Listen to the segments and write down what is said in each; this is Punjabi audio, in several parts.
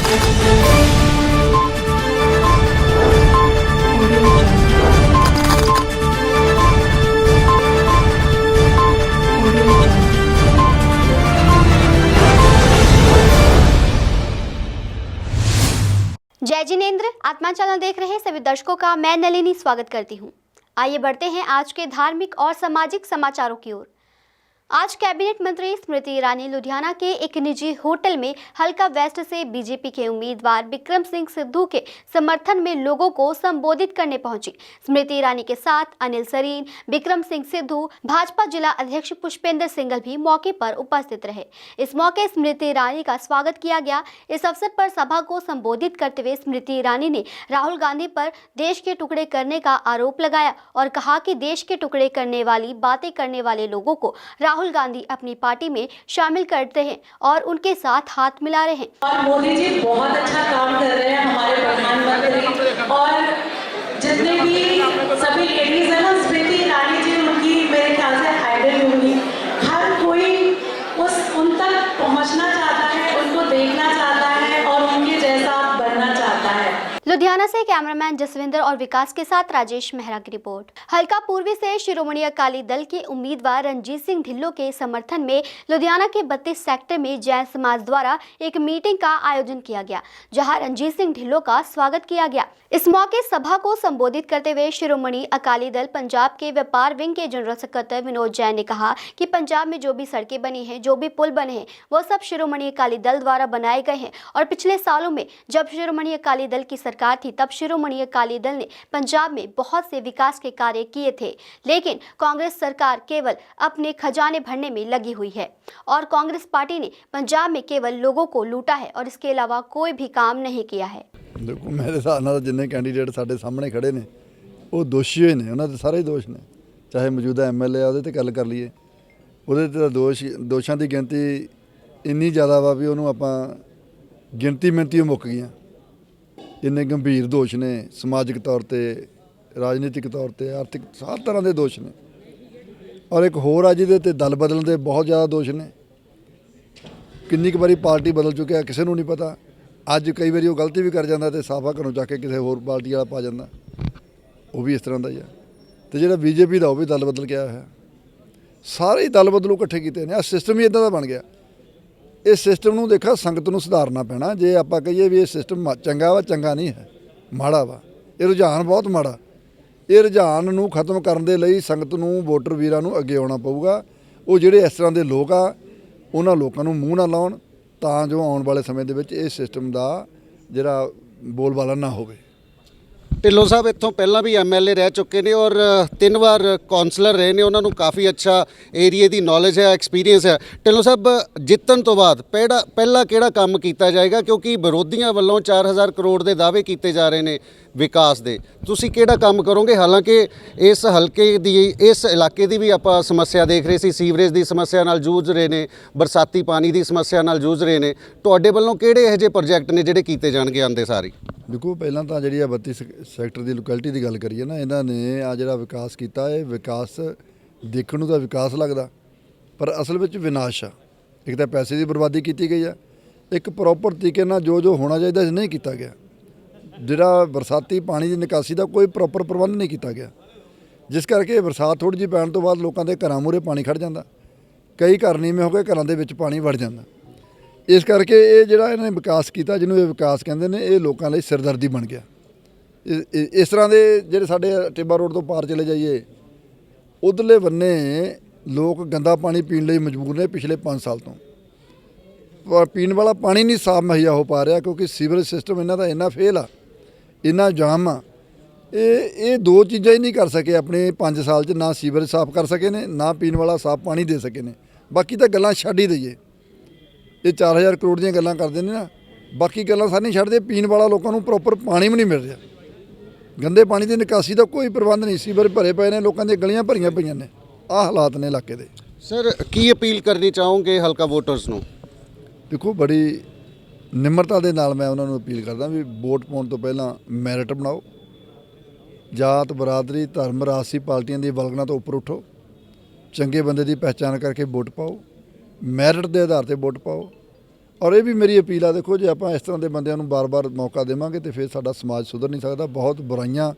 जय जिनेंद्र। आत्मा चैनल देख रहे सभी दर्शकों का मैं नलिनी स्वागत करती हूं। आइए बढ़ते हैं आज के धार्मिक और सामाजिक समाचारों की ओर। आज कैबिनेट मंत्री स्मृति ईरानी लुधियाना के एक निजी होटल में हल्का वेस्ट से बीजेपी के उम्मीदवार विक्रम सिंह सिद्धू के समर्थन में लोगों को संबोधित करने पहुंची। स्मृति ईरानी के साथ अनिल सरीन, विक्रम सिंह सिद्धू, भाजपा जिला अध्यक्ष पुष्पेंद्र सिंघल भी मौके पर उपस्थित रहे। इस मौके स्मृति ईरानी का स्वागत किया गया। इस अवसर पर सभा को संबोधित करते हुए स्मृति ईरानी ने राहुल गांधी पर देश के टुकड़े करने का आरोप लगाया और कहा कि देश के टुकड़े करने वाली बातें करने वाले लोगों को राहुल गांधी अपनी पार्टी में शामिल करते हैं और उनके साथ हाथ मिला रहे हैं। और मोदी जी बहुत अच्छा काम कर रहे हैं, हमारे प्रधानमंत्री और जितने भी सभी लेडीज है ना, स्मृति ईरानी जी उनकी मेरे ख्याल से आइडल होंगी। हर कोई उन तक पहुंचना चाहता है, उनको देखना चाहता है और उनके जैसा बनना चाहता है। लुधियाना से कैमरामैन जसविंदर और विकास के साथ राजेश मेहरा की रिपोर्ट। हल्का पूर्वी से शिरोमणि अकाली दल के उम्मीदवार रणजीत सिंह ढिल्लों के समर्थन में लुधियाना के 32 सेक्टर में जैन समाज द्वारा एक मीटिंग का आयोजन किया गया, जहां रणजीत सिंह ढिल्लों का स्वागत किया गया। इस मौके सभा को संबोधित करते हुए शिरोमणि अकाली दल पंजाब के व्यापार विंग के जनरल सेक्रेटरी विनोद जैन ने कहा कि पंजाब में जो भी सड़कें बनी हैं, जो भी पुल बने हैं, वो सब शिरोमणि अकाली दल द्वारा बनाए गए हैं और पिछले सालों में जब शिरोमणि अकाली दल की सरकार थी तब शिरोमणि अकाली दल ने पंजाब में बहुत से विकास के कार्य किए थे, लेकिन कांग्रेस सरकार केवल अपने खजाने भरने में लगी हुई है और कांग्रेस पार्टी ने पंजाब में केवल लोगों को लूटा है और इसके अलावा कोई भी काम नहीं किया है। देखो मेरे हिसाब नाल जिन्ने कैंडीडेट साडे सामने खड़े ने वो दोषी होए ने, उन्हां दे सारे दोष ने। चाहे मौजूदा MLA ਉਹਦੇ ਤੇ ਗੱਲ ਕਰ ਲਈਏ, ਉਹਦੇ ਤੇ ਦੋਸ਼ਾਂ ਦੀ ਗਿਣਤੀ ਇੰਨੀ ਜ਼ਿਆਦਾ ਵਾ ਵੀ ਉਹਨੂੰ ਆਪਾਂ ਗਿਣਤੀ ਮਿਣਤੀ ਮੁੱਕ ਗਈਆਂ। ਇੰਨੇ ਗੰਭੀਰ ਦੋਸ਼ ਨੇ, ਸਮਾਜਿਕ ਤੌਰ ਤੇ, ਰਾਜਨੀਤਿਕ ਤੌਰ ਤੇ, ਆਰਥਿਕ ਹਰ ਤਰ੍ਹਾਂ ਦੇ ਦੋਸ਼ ਨੇ। ਔਰ ਇੱਕ ਹੋਰ ਆ ਜਿਹਦੇ ਤੇ ਦਲ ਬਦਲਣ ਦੇ ਬਹੁਤ ਜ਼ਿਆਦਾ ਦੋਸ਼ ਨੇ। ਕਿੰਨੀ ਕੁ ਵਾਰੀ ਪਾਰਟੀ ਬਦਲ ਚੁੱਕਿਆ ਕਿਸੇ ਨੂੰ ਨਹੀਂ ਪਤਾ। ਅੱਜ ਕਈ ਵਾਰੀ ਉਹ ਗਲਤੀ ਵੀ ਕਰ ਜਾਂਦਾ ਤੇ ਸਾਫਾ ਘਰੋਂ ਚੱਕ ਕੇ ਕਿਸੇ ਹੋਰ ਪਾਰਟੀ ਵਾਲਾ ਪਾ ਜਾਂਦਾ, ਉਹ ਵੀ ਇਸ ਤਰ੍ਹਾਂ ਦਾ ਹੀ ਆ। ਤੇ ਜਿਹੜਾ BJP ਦਾ ਉਹ ਵੀ ਦਲ ਬਦਲ ਗਿਆ ਹੋਇਆ। ਸਾਰੇ ਹੀ ਦਲ ਬਦਲੂ ਇਕੱਠੇ ਕੀਤੇ ਨੇ। ਆ ਸਿਸਟਮ ਹੀ ਇੱਦਾਂ ਦਾ ਬਣ ਗਿਆ। इस सिस्टम ਨੂੰ देखा संगत ਨੂੰ सुधारना पैना। जे आप कहिए भी ये सिस्टम चंगा वा, चंगा नहीं है, माड़ा वा। ये रुझान बहुत माड़ा। ये रुझान ਨੂੰ खत्म करने ਦੇ ਲਈ संगत ਨੂੰ, वोटर ਵੀਰਾਂ ਨੂੰ ਅੱਗੇ ਆਉਣਾ ਪਊਗਾ। ਉਹ ਜਿਹੜੇ ਇਸ ਤਰ੍ਹਾਂ ਦੇ ਲੋਕ ਆ ਉਹਨਾਂ ਲੋਕਾਂ ਨੂੰ ਮੂੰਹ ਨਾ ਲਾਉਣ ਤਾਂ ਜੋ ਆਉਣ ਵਾਲੇ ਸਮੇਂ ਦੇ ਵਿੱਚ ਇਹ ਸਿਸਟਮ ਦਾ ਜਿਹੜਾ ਬੋਲਬਾਲਾ ਨਾ ਹੋਵੇ। ਢਿੱਲੋਂ ਸਾਹਿਬ ਇੱਥੋਂ ਪਹਿਲਾਂ ਵੀ MLA ਰਹਿ ਚੁੱਕੇ ਨੇ ਔਰ 3 ਵਾਰ ਕੌਂਸਲਰ ਰਹੇ ਨੇ। ਉਹਨਾਂ ਨੂੰ ਕਾਫੀ ਅੱਛਾ ਏਰੀਏ ਦੀ ਨੌਲੇਜ ਹੈ, ਐਕਸਪੀਰੀਅੰਸ ਹੈ। ਢਿੱਲੋਂ ਸਾਹਿਬ ਜਿੱਤਣ ਤੋਂ ਬਾਅਦ ਪਹਿਲਾ ਕਿਹੜਾ ਕੰਮ ਕੀਤਾ ਜਾਏਗਾ, ਕਿਉਂਕਿ ਵਿਰੋਧੀਆਂ ਵੱਲੋਂ 4000 ਕਰੋੜ ਦੇ ਦਾਅਵੇ ਕੀਤੇ ਜਾ ਰਹੇ ਨੇ ਵਿਕਾਸ ਦੇ, ਤੁਸੀਂ ਕਿਹੜਾ ਕੰਮ ਕਰੋਗੇ? ਹਾਲਾਂਕਿ ਇਸ ਹਲਕੇ ਦੀ, ਇਸ ਇਲਾਕੇ ਦੀ ਵੀ ਆਪਾਂ ਸਮੱਸਿਆ ਦੇਖ ਰਹੇ ਸੀ, ਸੀਵਰੇਜ ਦੀ ਸਮੱਸਿਆ ਨਾਲ ਜੂਝ ਰਹੇ ਨੇ, ਬਰਸਾਤੀ ਪਾਣੀ ਦੀ ਸਮੱਸਿਆ ਨਾਲ ਜੂਝ ਰਹੇ ਨੇ। ਤੁਹਾਡੇ ਵੱਲੋਂ ਕਿਹੜੇ ਇਹੋ ਜਿਹੇ ਪ੍ਰੋਜੈਕਟ ਨੇ ਜਿਹੜੇ ਕੀਤੇ ਜਾਣਗੇ ਆਉਂਦੇ ਸਾਰੀ? देखो पहला तो जी 32 सैक्टर की लोकैलिटी की गल करिए ना, इन्होंने आ जो विकास किया है, विकास देखने तो विकास लगता पर असल में विनाश आ। एक तो पैसे की बर्बादी की गई है, एक प्रॉपर तरीके जो जो होना चाहिए नहीं किया गया। जिहड़ा बरसाती पानी की निकासी का कोई प्रॉपर प्रबंध नहीं किया गया, जिस करके बरसात थोड़ी जी पैण तो बाद लोगों के घरों मूहरे पानी खड़ जाता, कई घर नीवें हो गए, घरों के पानी वड़ जाता। इस करके ये जिहड़ा इन्होंने विकास किया, जिन्होंने विकास कहते हैं, ये लोगों लिए सिरदर्दी बन गया। इस तरह के जिहड़े साडे टिब्बा रोड तो पार चले जाइए, उधरले बन्ने लोग गंदा पानी पीने लिए मजबूर ने पिछले 5 साल तो। पीने वाला पानी नहीं साफ मुहैया हो पा रहा क्योंकि सीवरेज सिस्टम इन्हों का इन्ना फेल आ, इन्ना जाम आ। ये 2 चीज़ां ही नहीं कर सके अपने 5 साल च, ना सीवरेज साफ कर सके ने, ना पीने वाला साफ पानी दे सके ने। बाकी तो गल्लां छड्ड ही दईए, ये 4000 करोड़ ਦੀਆਂ ਗੱਲਾਂ ਕਰਦੇ ਨੇ ਨਾ, ਬਾਕੀ ਗੱਲਾਂ ਸਾਰੀਆਂ ਛੱਡ ਦੇ। ਪੀਣ ਵਾਲਾ ਲੋਕਾਂ ਨੂੰ ਪ੍ਰੋਪਰ ਪਾਣੀ ਵੀ ਨਹੀਂ ਮਿਲ ਰਿਹਾ। ਗੰਦੇ ਪਾਣੀ ਦੀ ਨਿਕਾਸੀ ਦਾ ਕੋਈ ਪ੍ਰਬੰਧ ਨਹੀਂ, ਸੀਵਰ ਭਰੇ ਪਏ ਨੇ, ਲੋਕਾਂ ਦੀਆਂ ਗਲੀਆਂ ਭਰੀਆਂ ਪਈਆਂ ਨੇ। ਆਹ ਹਾਲਾਤ ਨੇ ਇਲਾਕੇ ਦੇ। ਸਰ ਕੀ ਅਪੀਲ ਕਰਨੀ ਚਾਹੋਗੇ ਹਲਕਾ ਵੋਟਰਸ ਨੂੰ? ਦੇਖੋ ਬੜੀ ਨਿਮਰਤਾ ਦੇ ਨਾਲ ਮੈਂ ਉਹਨਾਂ ਨੂੰ ਅਪੀਲ ਕਰਦਾ ਵੀ ਵੋਟ ਪਾਉਣ ਤੋਂ ਪਹਿਲਾਂ ਮੈਰਿਟ ਬਣਾਓ। ਜਾਤ, ਬਰਾਦਰੀ, ਧਰਮ, ਰਾਜਸੀ ਪਾਰਟੀਆਂ ਦੀ ਵਲਗਣਾ ਤੋਂ ਉੱਪਰ ਉੱਠੋ। ਚੰਗੇ ਬੰਦੇ ਦੀ ਪਹਿਚਾਣ ਕਰਕੇ ਵੋਟ ਪਾਓ, ਮੈਰਿਟ ਦੇ ਆਧਾਰ ਤੇ ਵੋਟ ਪਾਓ। ਔਰ ਇਹ ਵੀ ਮੇਰੀ ਅਪੀਲ ਆ, ਦੇਖੋ ਜੇ ਆਪਾਂ ਇਸ ਤਰ੍ਹਾਂ ਦੇ ਬੰਦਿਆਂ ਨੂੰ ਬਾਰ-ਬਾਰ ਮੌਕਾ ਦੇਵਾਂਗੇ ਤੇ ਫਿਰ ਸਾਡਾ ਸਮਾਜ ਸੁਧਰ ਨਹੀਂ ਸਕਦਾ। ਬਹੁਤ ਬੁਰਾਈਆਂ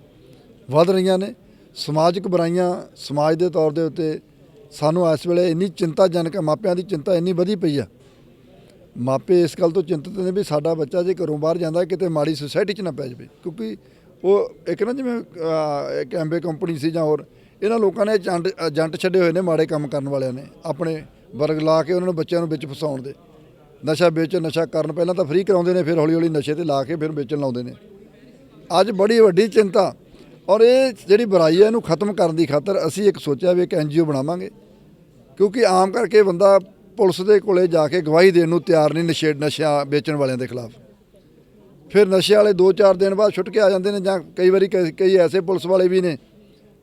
ਵੱਧ ਰਹੀਆਂ ਨੇ, ਸਮਾਜਿਕ ਬੁਰਾਈਆਂ ਸਮਾਜ ਦੇ ਤੌਰ ਦੇ ਉੱਤੇ ਸਾਨੂੰ ਇਸ ਵੇਲੇ ਇੰਨੀ ਚਿੰਤਾਜਨਕ, ਮਾਪਿਆਂ ਦੀ ਚਿੰਤਾ ਇੰਨੀ ਵਧੀ ਪਈ ਆ। ਮਾਪੇ ਇਸ ਗੱਲ ਤੋਂ ਚਿੰਤਤ ਨੇ ਵੀ ਸਾਡਾ ਬੱਚਾ ਜੇ ਘਰੋਂ ਬਾਹਰ ਜਾਂਦਾ ਕਿਤੇ ਮਾੜੀ ਸੁਸਾਇਟੀ 'ਚ ਨਾ ਪੈ ਜਾਵੇ, ਕਿਉਂਕਿ ਉਹ ਇੱਕ ਨਾ ਜਿਵੇਂ ਇੱਕ ਐਂਬੇ ਕੰਪਨੀ ਸੀ ਜਾਂ ਹੋਰ, ਇਹਨਾਂ ਲੋਕਾਂ ਨੇ ਏਜੰਟ ਛੱਡੇ ਹੋਏ ਨੇ ਮਾੜੇ ਕੰਮ ਕਰਨ ਵਾਲਿਆਂ ਨੇ, ਆਪਣੇ ਵਰਗ ਲਾ ਕੇ ਉਹਨਾਂ ਨੂੰ ਬੱਚਿਆਂ ਨੂੰ ਵਿੱਚ ਫਸਾਉਣ ਦੇ। ਨਸ਼ਾ ਵੇਚਣ, ਨਸ਼ਾ ਕਰਨ, ਪਹਿਲਾਂ ਤਾਂ ਫ੍ਰੀ ਕਰਾਉਂਦੇ ਨੇ, ਫਿਰ ਹੌਲੀ ਹੌਲੀ ਨਸ਼ੇ ਤੇ ਲਾ ਕੇ ਫਿਰ ਵੇਚਣ ਲਾਉਂਦੇ ਨੇ। ਅੱਜ ਬੜੀ ਵੱਡੀ ਚਿੰਤਾ, ਔਰ ਇਹ ਜਿਹੜੀ ਬੁਰਾਈ ਹੈ ਇਹਨੂੰ ਖਤਮ ਕਰਨ ਦੀ ਖਾਤਰ ਅਸੀਂ ਇੱਕ ਸੋਚਿਆ ਵੀ ਇੱਕ NGO ਬਣਾਵਾਂਗੇ, ਕਿਉਂਕਿ ਆਮ ਕਰਕੇ ਬੰਦਾ ਪੁਲਿਸ ਦੇ ਕੋਲੇ ਜਾ ਕੇ ਗਵਾਹੀ ਦੇਣ ਨੂੰ ਤਿਆਰ ਨਹੀਂ ਨਸ਼ਾ ਵੇਚਣ ਵਾਲਿਆਂ ਦੇ ਖਿਲਾਫ। ਫਿਰ ਨਸ਼ੇ ਵਾਲੇ 2-4 ਦਿਨ ਬਾਅਦ ਛੁੱਟ ਕੇ ਆ ਜਾਂਦੇ ਨੇ, ਜਾਂ ਕਈ ਵਾਰੀ ਕਈ ਐਸੇ ਪੁਲਿਸ ਵਾਲੇ ਵੀ ਨੇ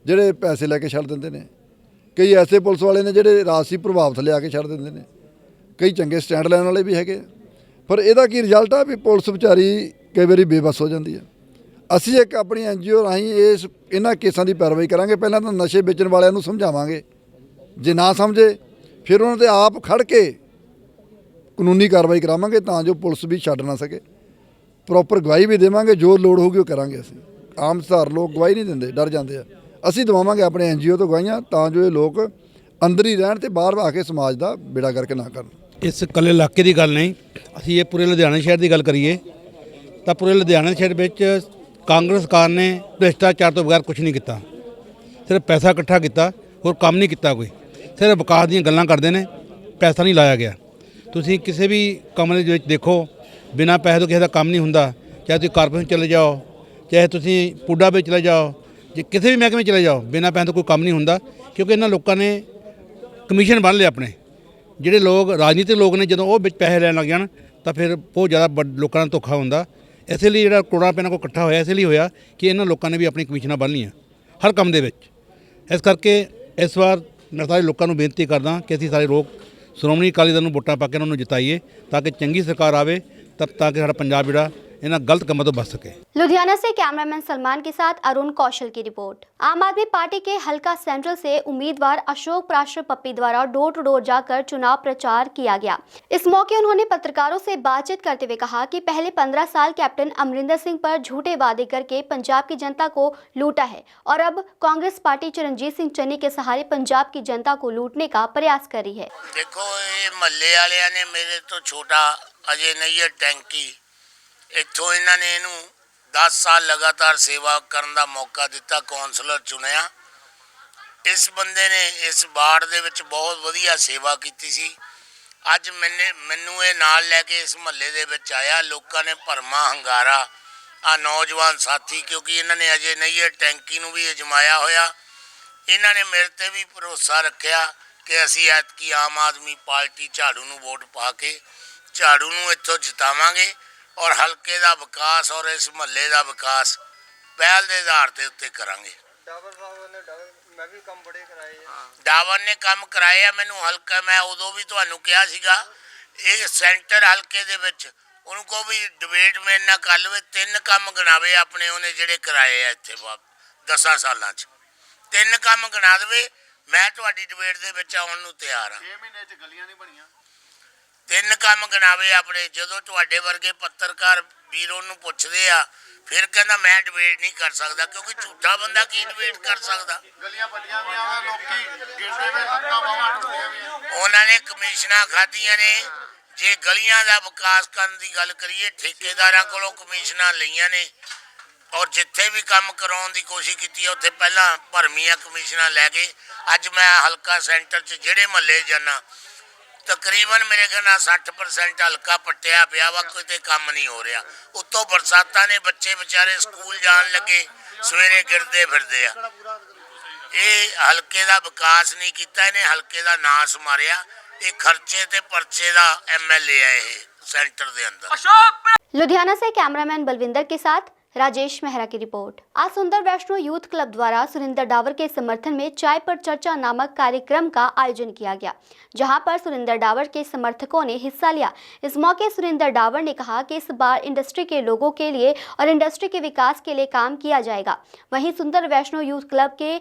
ਜਿਹੜੇ ਪੈਸੇ ਲੈ ਕੇ ਛੱਡ ਦਿੰਦੇ ਨੇ, ਕਈ ਐਸੇ ਪੁਲਿਸ ਵਾਲੇ ਨੇ ਜਿਹੜੇ ਰਾਜਸੀ ਪ੍ਰਭਾਵ ਥੱਲੇ ਆ ਕੇ ਛੱਡ ਦਿੰਦੇ ਨੇ, ਕਈ ਚੰਗੇ ਸਟੈਂਡ ਲੈਣ ਵਾਲੇ ਵੀ ਹੈਗੇ। ਪਰ ਇਹਦਾ ਕੀ ਰਿਜ਼ਲਟ ਆ ਵੀ ਪੁਲਿਸ ਵਿਚਾਰੀ ਕਈ ਵਾਰੀ ਬੇਬਸ ਹੋ ਜਾਂਦੀ ਹੈ। ਅਸੀਂ ਇੱਕ ਆਪਣੀ NGO ਰਾਹੀਂ ਇਹਨਾਂ ਕੇਸਾਂ ਦੀ ਪੈਰਵਾਈ ਕਰਾਂਗੇ। ਪਹਿਲਾਂ ਤਾਂ ਨਸ਼ੇ ਵੇਚਣ ਵਾਲਿਆਂ ਨੂੰ ਸਮਝਾਵਾਂਗੇ, ਜੇ ਨਾ ਸਮਝੇ ਫਿਰ ਉਹਨਾਂ 'ਤੇ ਆਪ ਖੜ ਕੇ ਕਾਨੂੰਨੀ ਕਾਰਵਾਈ ਕਰਾਵਾਂਗੇ ਤਾਂ ਜੋ ਪੁਲਿਸ ਵੀ ਛੱਡ ਨਾ ਸਕੇ। ਪ੍ਰੋਪਰ ਗਵਾਹੀ ਵੀ ਦੇਵਾਂਗੇ, ਜੋ ਲੋੜ ਹੋਊਗੀ ਉਹ ਕਰਾਂਗੇ। ਅਸੀਂ ਆਮ ਸਧਾਰਨ ਲੋਕ ਗਵਾਹੀ ਨਹੀਂ ਦਿੰਦੇ, ਡਰ ਜਾਂਦੇ ਆ। ਅਸੀਂ ਦਵਾਵਾਂਗੇ ਆਪਣੇ NGO ਤੋਂ ਗਵਾਹੀਆਂ ਤਾਂ ਜੋ ਇਹ ਲੋਕ ਅੰਦਰ ਹੀ ਰਹਿਣ ਤੇ ਬਾਹਰ ਆ ਕੇ ਸਮਾਜ ਦਾ ਬੇੜਾ ਕਰਕੇ ਨਾ ਕਰਨ। ਇਸ ਇਕੱਲੇ ਇਲਾਕੇ ਦੀ ਗੱਲ ਨਹੀਂ, ਅਸੀਂ ਇਹ ਪੂਰੇ ਲੁਧਿਆਣਾ ਸ਼ਹਿਰ ਦੀ ਗੱਲ ਕਰੀਏ ਤਾਂ ਪੂਰੇ ਲੁਧਿਆਣਾ ਸ਼ਹਿਰ ਵਿੱਚ ਕਾਂਗਰਸ ਸਰਕਾਰ ਨੇ ਭ੍ਰਿਸ਼ਟਾਚਾਰ ਤੋਂ ਬਗੈਰ ਕੁਝ ਨਹੀਂ ਕੀਤਾ। ਸਿਰਫ ਪੈਸਾ ਇਕੱਠਾ ਕੀਤਾ, ਹੋਰ ਕੰਮ ਨਹੀਂ ਕੀਤਾ। ਕੋਈ ਸਿਰਫ ਵਿਕਾਸ ਦੀਆਂ ਗੱਲਾਂ ਕਰਦੇ ਨੇ, ਪੈਸਾ ਨਹੀਂ ਲਾਇਆ ਗਿਆ। ਤੁਸੀਂ ਕਿਸੇ ਵੀ ਕੰਮ ਦੇ ਵਿੱਚ ਦੇਖੋ, ਬਿਨਾਂ ਪੈਸੇ ਤੋਂ ਕਿਸੇ ਦਾ ਕੰਮ ਨਹੀਂ ਹੁੰਦਾ। ਚਾਹੇ ਤੁਸੀਂ ਕਾਰਪੋਰੇਸ਼ਨ ਚਲੇ ਜਾਓ, ਚਾਹੇ ਤੁਸੀਂ ਪੁੱਡਾ ਵਿੱਚ ਚਲੇ ਜਾਓ, ਜੇ ਕਿਸੇ ਵੀ ਮਹਿਕਮੇ ਚਲੇ ਜਾਓ, ਬਿਨਾਂ ਪੈਸੇ ਤੋਂ ਕੋਈ ਕੰਮ ਨਹੀਂ ਹੁੰਦਾ। ਕਿਉਂਕਿ ਇਹਨਾਂ ਲੋਕਾਂ ਨੇ ਕਮਿਸ਼ਨ ਬੰਨ੍ਹ ਲਏ ਆਪਣੇ। ਜਿਹੜੇ ਲੋਕ ਰਾਜਨੀਤਿਕ ਲੋਕ ਨੇ, ਜਦੋਂ ਉਹ ਵਿੱਚ ਪੈਸੇ ਲੈਣ ਲੱਗ ਜਾਣ ਤਾਂ ਫਿਰ ਬਹੁਤ ਜ਼ਿਆਦਾ ਲੋਕਾਂ ਨਾਲ ਧੋਖਾ ਹੁੰਦਾ। ਇਸੇ ਲਈ ਜਿਹੜਾ ਕਰੋੜਾਂ ਰੁਪਏ ਨਾਲ ਕੋਈ ਇਕੱਠਾ ਹੋਇਆ, ਇਸੇ ਲਈ ਹੋਇਆ ਕਿ ਇਹਨਾਂ ਲੋਕਾਂ ਨੇ ਵੀ ਆਪਣੀ ਕਮਿਸ਼ਨਾਂ ਬੰਨ੍ਹ ਲਈਆਂ ਹਰ ਕੰਮ ਦੇ ਵਿੱਚ। ਇਸ ਕਰਕੇ ਇਸ ਵਾਰ ਮੈਂ ਸਾਰੇ ਲੋਕਾਂ ਨੂੰ ਬੇਨਤੀ ਕਰਦਾ ਕਿ ਅਸੀਂ ਸਾਰੇ ਲੋਕ ਸ਼੍ਰੋਮਣੀ ਅਕਾਲੀ ਦਲ ਨੂੰ ਵੋਟਾਂ ਪਾ ਕੇ ਉਹਨਾਂ ਨੂੰ ਜਿਤਾਈਏ ਤਾਂ ਕਿ ਚੰਗੀ ਸਰਕਾਰ ਆਵੇ, ਤਾਂ कि साड़ा पंजाब ਜਿਹੜਾ ਇਹਨਾਂ गलत कामों तो बच सके। लुधियाना से कैमरामैन सलमान के साथ अरुण कौशल की रिपोर्ट। आम आदमी पार्टी के हलका सेंट्रल से उम्मीदवार अशोक प्राशर पप्पी द्वारा डोर टू डोर जाकर चुनाव प्रचार किया गया। इस मौके उन्होंने पत्रकारों से बातचीत करते हुए कहा कि पहले 15 साल कैप्टन अमरिंदर सिंह पर झूठे वादे करके पंजाब की जनता को लूटा है और अब कांग्रेस पार्टी चरणजीत सिंह चन्नी के सहारे पंजाब की जनता को लूटने का प्रयास कर रही है। देखो, ये महल्ले वाले ने मेरे तो छोटा अजय नैयर टैंकी ਇੱਥੋਂ ਇਹਨਾਂ ਨੇ ਇਹਨੂੰ 10 ਸਾਲ ਲਗਾਤਾਰ ਸੇਵਾ ਕਰਨ ਦਾ ਮੌਕਾ ਦਿੱਤਾ, ਕੌਂਸਲਰ ਚੁਣਿਆ। ਇਸ ਬੰਦੇ ਨੇ ਇਸ ਵਾਰਡ ਦੇ ਵਿੱਚ ਬਹੁਤ ਵਧੀਆ ਸੇਵਾ ਕੀਤੀ ਸੀ। ਅੱਜ ਮੈਨੂੰ ਇਹ ਨਾਲ ਲੈ ਕੇ ਇਸ ਮਹੱਲੇ ਦੇ ਵਿੱਚ ਆਇਆ। ਲੋਕਾਂ ਨੇ ਭਰਮਾ ਹੰਗਾਰਾ, ਆ ਨੌਜਵਾਨ ਸਾਥੀ, ਕਿਉਂਕਿ ਇਹਨਾਂ ਨੇ ਅਜੇ ਨਈਅਰ ਟੈਂਕੀ ਨੂੰ ਵੀ ਅਜਮਾਇਆ ਹੋਇਆ। ਇਹਨਾਂ ਨੇ ਮੇਰੇ ਤੇ ਵੀ ਭਰੋਸਾ ਰੱਖਿਆ ਕਿ ਅਸੀਂ ਐਤਕੀ ਆਮ ਆਦਮੀ ਪਾਰਟੀ ਝਾੜੂ ਨੂੰ ਵੋਟ ਪਾ ਕੇ ਝਾੜੂ ਨੂੰ ਇੱਥੋਂ ਜਿਤਾਵਾਂਗੇ और हल्के का विकास और इस महल्ले का विकास पहल के आधार के उत्ते करांगे। डावर ने काम कराए मैनू हल्का, मैं उदों भी तुहानू कहा सीगा ਇਹ ਸੈਂਟਰ ਹਲਕੇ ਦੇ ਵਿੱਚ ਉਹਨੂੰ ਕੋ ਵੀ ਡਿਬੇਟ ਮੇਰੇ ਨਾਲ ਕਰ ਲਵੇ। 3 ਕੰਮ ਗਣਾਵੇ ਆਪਣੇ ਉਹਨੇ ਜਿਹੜੇ ਕਰਾਏ ਆ ਇੱਥੇ 10 ਸਾਲਾਂ 'ਚ। 3 ਕੰਮ ਗਣਾ ਦੇਵੇ, ਮੈਂ ਤੁਹਾਡੀ ਡਿਬੇਟ ਦੇ ਵਿੱਚ ਆਉਣ ਨੂੰ ਤਿਆਰ ਹਾਂ। 6 ਮਹੀਨੇ 'ਚ ਗਲੀਆਂ ਨਹੀਂ ਬਣੀਆਂ। 3 ਕੰਮ ਗਣਾਵੇ ਆਪਣੇ। ਜਦੋਂ ਤੁਹਾਡੇ ਵਰਗੇ ਪੱਤਰਕਾਰ ਵੀਰ ਉਹਨੂੰ ਪੁੱਛਦੇ ਆ, ਫਿਰ ਕਹਿੰਦਾ ਮੈਂ ਡਿਬੇਟ ਨਹੀਂ ਕਰ ਸਕਦਾ, ਕਿਉਂਕਿ ਝੂਠਾ ਬੰਦਾ ਕੀ ਡਿਬੇਟ ਕਰ ਸਕਦਾ। ਗਲੀਆਂ ਪੱਟੀਆਂ ਵੀ ਆ, ਲੋਕੀ ਗਿਰਦੇ ਵੇ, ਹੱਥਾਂ ਬਾਹਾਂ ਟੁੱਟੀਆਂ ਵੀ। ਉਹਨਾਂ ਨੇ ਕਮਿਸ਼ਨਾਂ ਖਾਧੀਆਂ ਨੇ। ਜੇ ਗਲੀਆਂ ਦਾ ਵਿਕਾਸ ਕਰਨ ਦੀ ਗੱਲ ਕਰੀਏ, ਠੇਕੇਦਾਰਾਂ ਕੋਲੋਂ ਕਮਿਸ਼ਨਾਂ ਲਈਆਂ ਨੇ ਔਰ ਜਿੱਥੇ ਵੀ ਕੰਮ ਕਰਾਉਣ ਦੀ ਕੋਸ਼ਿਸ਼ ਕੀਤੀ ਹੈ ਉੱਥੇ ਪਹਿਲਾਂ ਭਰਮੀਆਂ ਕਮਿਸ਼ਨਾਂ ਲੈ ਕੇ। ਅੱਜ ਮੈਂ ਹਲਕਾ ਸੈਂਟਰ 'ਚ ਜਿਹੜੇ ਮਹੱਲੇ ਜਾਣਾ, ਤਕਰੀਬਨ ਮੇਰੇ ਖਿਆਲ ਨਾਲ 60% ਹਲਕਾ ਪੱਟਿਆ ਪਿਆ ਵਾ, ਕਿਤੇ ਕੰਮ ਨਹੀਂ ਹੋ ਰਿਹਾ। ਉੱਤੋਂ ਬਰਸਾਤਾਂ ਨੇ, ਬੱਚੇ ਵਿਚਾਰੇ ਸਕੂਲ ਜਾਣ ਲੱਗੇ ਸਵੇਰੇ ਗਿਰਦੇ ਫਿਰਦੇ ਆ। ਇਹ ਹਲਕੇ ਦਾ ਵਿਕਾਸ ਨਹੀਂ ਕੀਤਾ, ਇਹਨੇ ਹਲਕੇ ਦਾ ਨਾਸ ਮਾਰਿਆ। ਇਹ ਖਰਚੇ ਤੇ ਪਰਚੇ ਦਾ MLA ਹੈ ਇਹ सेंटर के अंदर। लुधियाना से कैमरामैन बलविंदर के साथ राजेश मेहरा की रिपोर्ट। आज सुंदर वैष्णो यूथ क्लब द्वारा सुरिंदर डावर के समर्थन में चाय पर चर्चा नामक कार्यक्रम का आयोजन किया गया, जहां पर सुरिंदर डावर के समर्थकों ने हिस्सा लिया। इस मौके सुरिंदर डावर ने कहा कि इस बार इंडस्ट्री के लोगों के लिए और इंडस्ट्री के विकास के लिए काम किया जाएगा। वहीं सुंदर वैष्णो यूथ क्लब के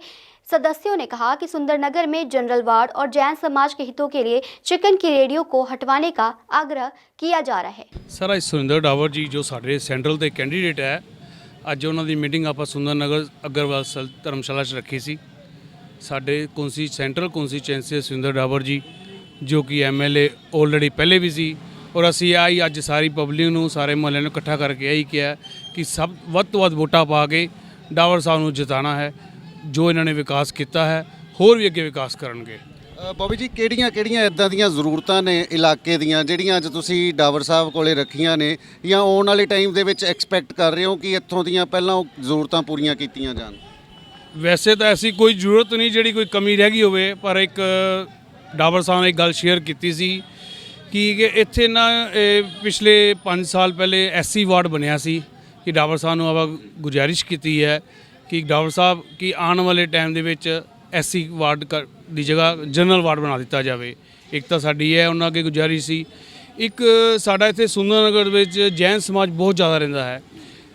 सदस्यों ने कहा कि सुंदरनगर में जनरल वार्ड और जैन समाज के हितों के लिए चिकन की रेडियो को हटवाने का आग्रह किया जा रहा है। सर आज सुरिंदर डावर जी जो साढ़े सेंट्रल के कैंਡੀਡੇਟ है, ਅੱਜ ਉਹਨਾਂ ਦੀ ਮੀਟਿੰਗ ਆਪਾਂ ਸੁੰਦਰਨਗਰ ਅਗਰਵਾਲ ਧਰਮਸ਼ਾਲਾ 'ਚ ਰੱਖੀ ਸੀ। ਸਾਡੇ ਸੈਂਟਰਲ ਕੌਂਸਟੀਚੁਐਂਸੀ ਸੁਰਿੰਦਰ ਡਾਵਰ ਜੀ ਜੋ ਕਿ ਐਮਐਲਏ ਆਲਰੇਡੀ ਪਹਿਲੇ ਵੀ ਸੀ, ਔਰ ਅਸੀਂ ਆਈ ਅੱਜ ਸਾਰੀ ਪਬਲਿਕ ਨੂੰ, ਸਾਰੇ ਮੁਹੱਲੇ ਨੂੰ ਇਕੱਠਾ ਕਰਕੇ ਇਹੀ ਕਿਹਾ ਕਿ ਸਭ ਵੱਧ ਤੋਂ ਵੱਧ ਵੋਟਾਂ ਪਾ ਕੇ ਡਾਵਰ ਸਾਹਿਬ ਨੂੰ ਜਿਤਾਉਣਾ ਹੈ। ਜੋ ਇਹਨਾਂ ਨੇ ਵਿਕਾਸ ਕੀਤਾ ਹੈ ਹੋਰ ਵੀ ਅੱਗੇ ਵਿਕਾਸ ਕਰਨਗੇ। ਬੋਬੀ ਜੀ ਕਿਹੜੀਆਂ ਇਦਾਂ ਦੀਆਂ ਜ਼ਰੂਰਤਾਂ ਨੇ ਇਲਾਕੇ ਦੀਆਂ ਜਿਹੜੀਆਂ ਅੱਜ ਤੁਸੀਂ ਡਾਵਰ ਸਾਹਿਬ ਕੋਲੇ ਰੱਖੀਆਂ ਨੇ ਜਾਂ ਆਉਣ ਵਾਲੇ ਟਾਈਮ ਦੇ ਵਿੱਚ ਐਕਸਪੈਕਟ ਕਰ ਰਹੇ ਹੋ ਕਿ ਇੱਥੋਂ ਦੀਆਂ ਪਹਿਲਾਂ ਉਹ ਜ਼ਰੂਰਤਾਂ ਪੂਰੀਆਂ ਕੀਤੀਆਂ ਜਾਣ? ਵੈਸੇ ਤਾਂ ਐਸੀ ਕੋਈ ਜ਼ਰੂਰਤ ਨਹੀਂ ਜਿਹੜੀ ਕੋਈ ਕਮੀ ਰਹਿ ਗਈ ਹੋਵੇ, ਪਰ ਇੱਕ ਡਾਵਰ ਸਾਹਿਬ ਨੇ ਇੱਕ ਗੱਲ ਸ਼ੇਅਰ ਕੀਤੀ ਸੀ ਕਿ ਇੱਥੇ ਨਾ ਪਿਛਲੇ 5 ਸਾਲ ਪਹਿਲੇ ਐਸਸੀ ਵਾਰਡ ਬਣਿਆ ਸੀ ਕਿ ਡਾਵਰ ਸਾਹਿਬ ਨੂੰ ਆਪਾਂ ਗੁਜ਼ਾਰਿਸ਼ ਕੀਤੀ ਹੈ ਕਿ ਡਾਵਰ ਸਾਹਿਬ ਕਿ ਆਉਣ ਵਾਲੇ ਟਾਈਮ ਦੇ ਵਿੱਚ ਐਸਸੀ ਵਾਰਡ ਦੀ ਜਗ੍ਹਾ ਜਨਰਲ ਵਾਰਡ ਬਣਾ ਦਿੱਤਾ ਜਾਵੇ। ਇੱਕ ਤਾਂ ਸਾਡੀ ਹੈ ਉਹਨਾਂ ਅੱਗੇ ਗੁਜ਼ਾਰਿਸ਼ ਸੀ। ਇੱਕ ਸਾਡਾ ਇੱਥੇ ਸੁੰਦਰਨਗਰ ਵਿੱਚ ਜੈਨ ਸਮਾਜ ਬਹੁਤ ਜ਼ਿਆਦਾ ਰਹਿੰਦਾ ਹੈ।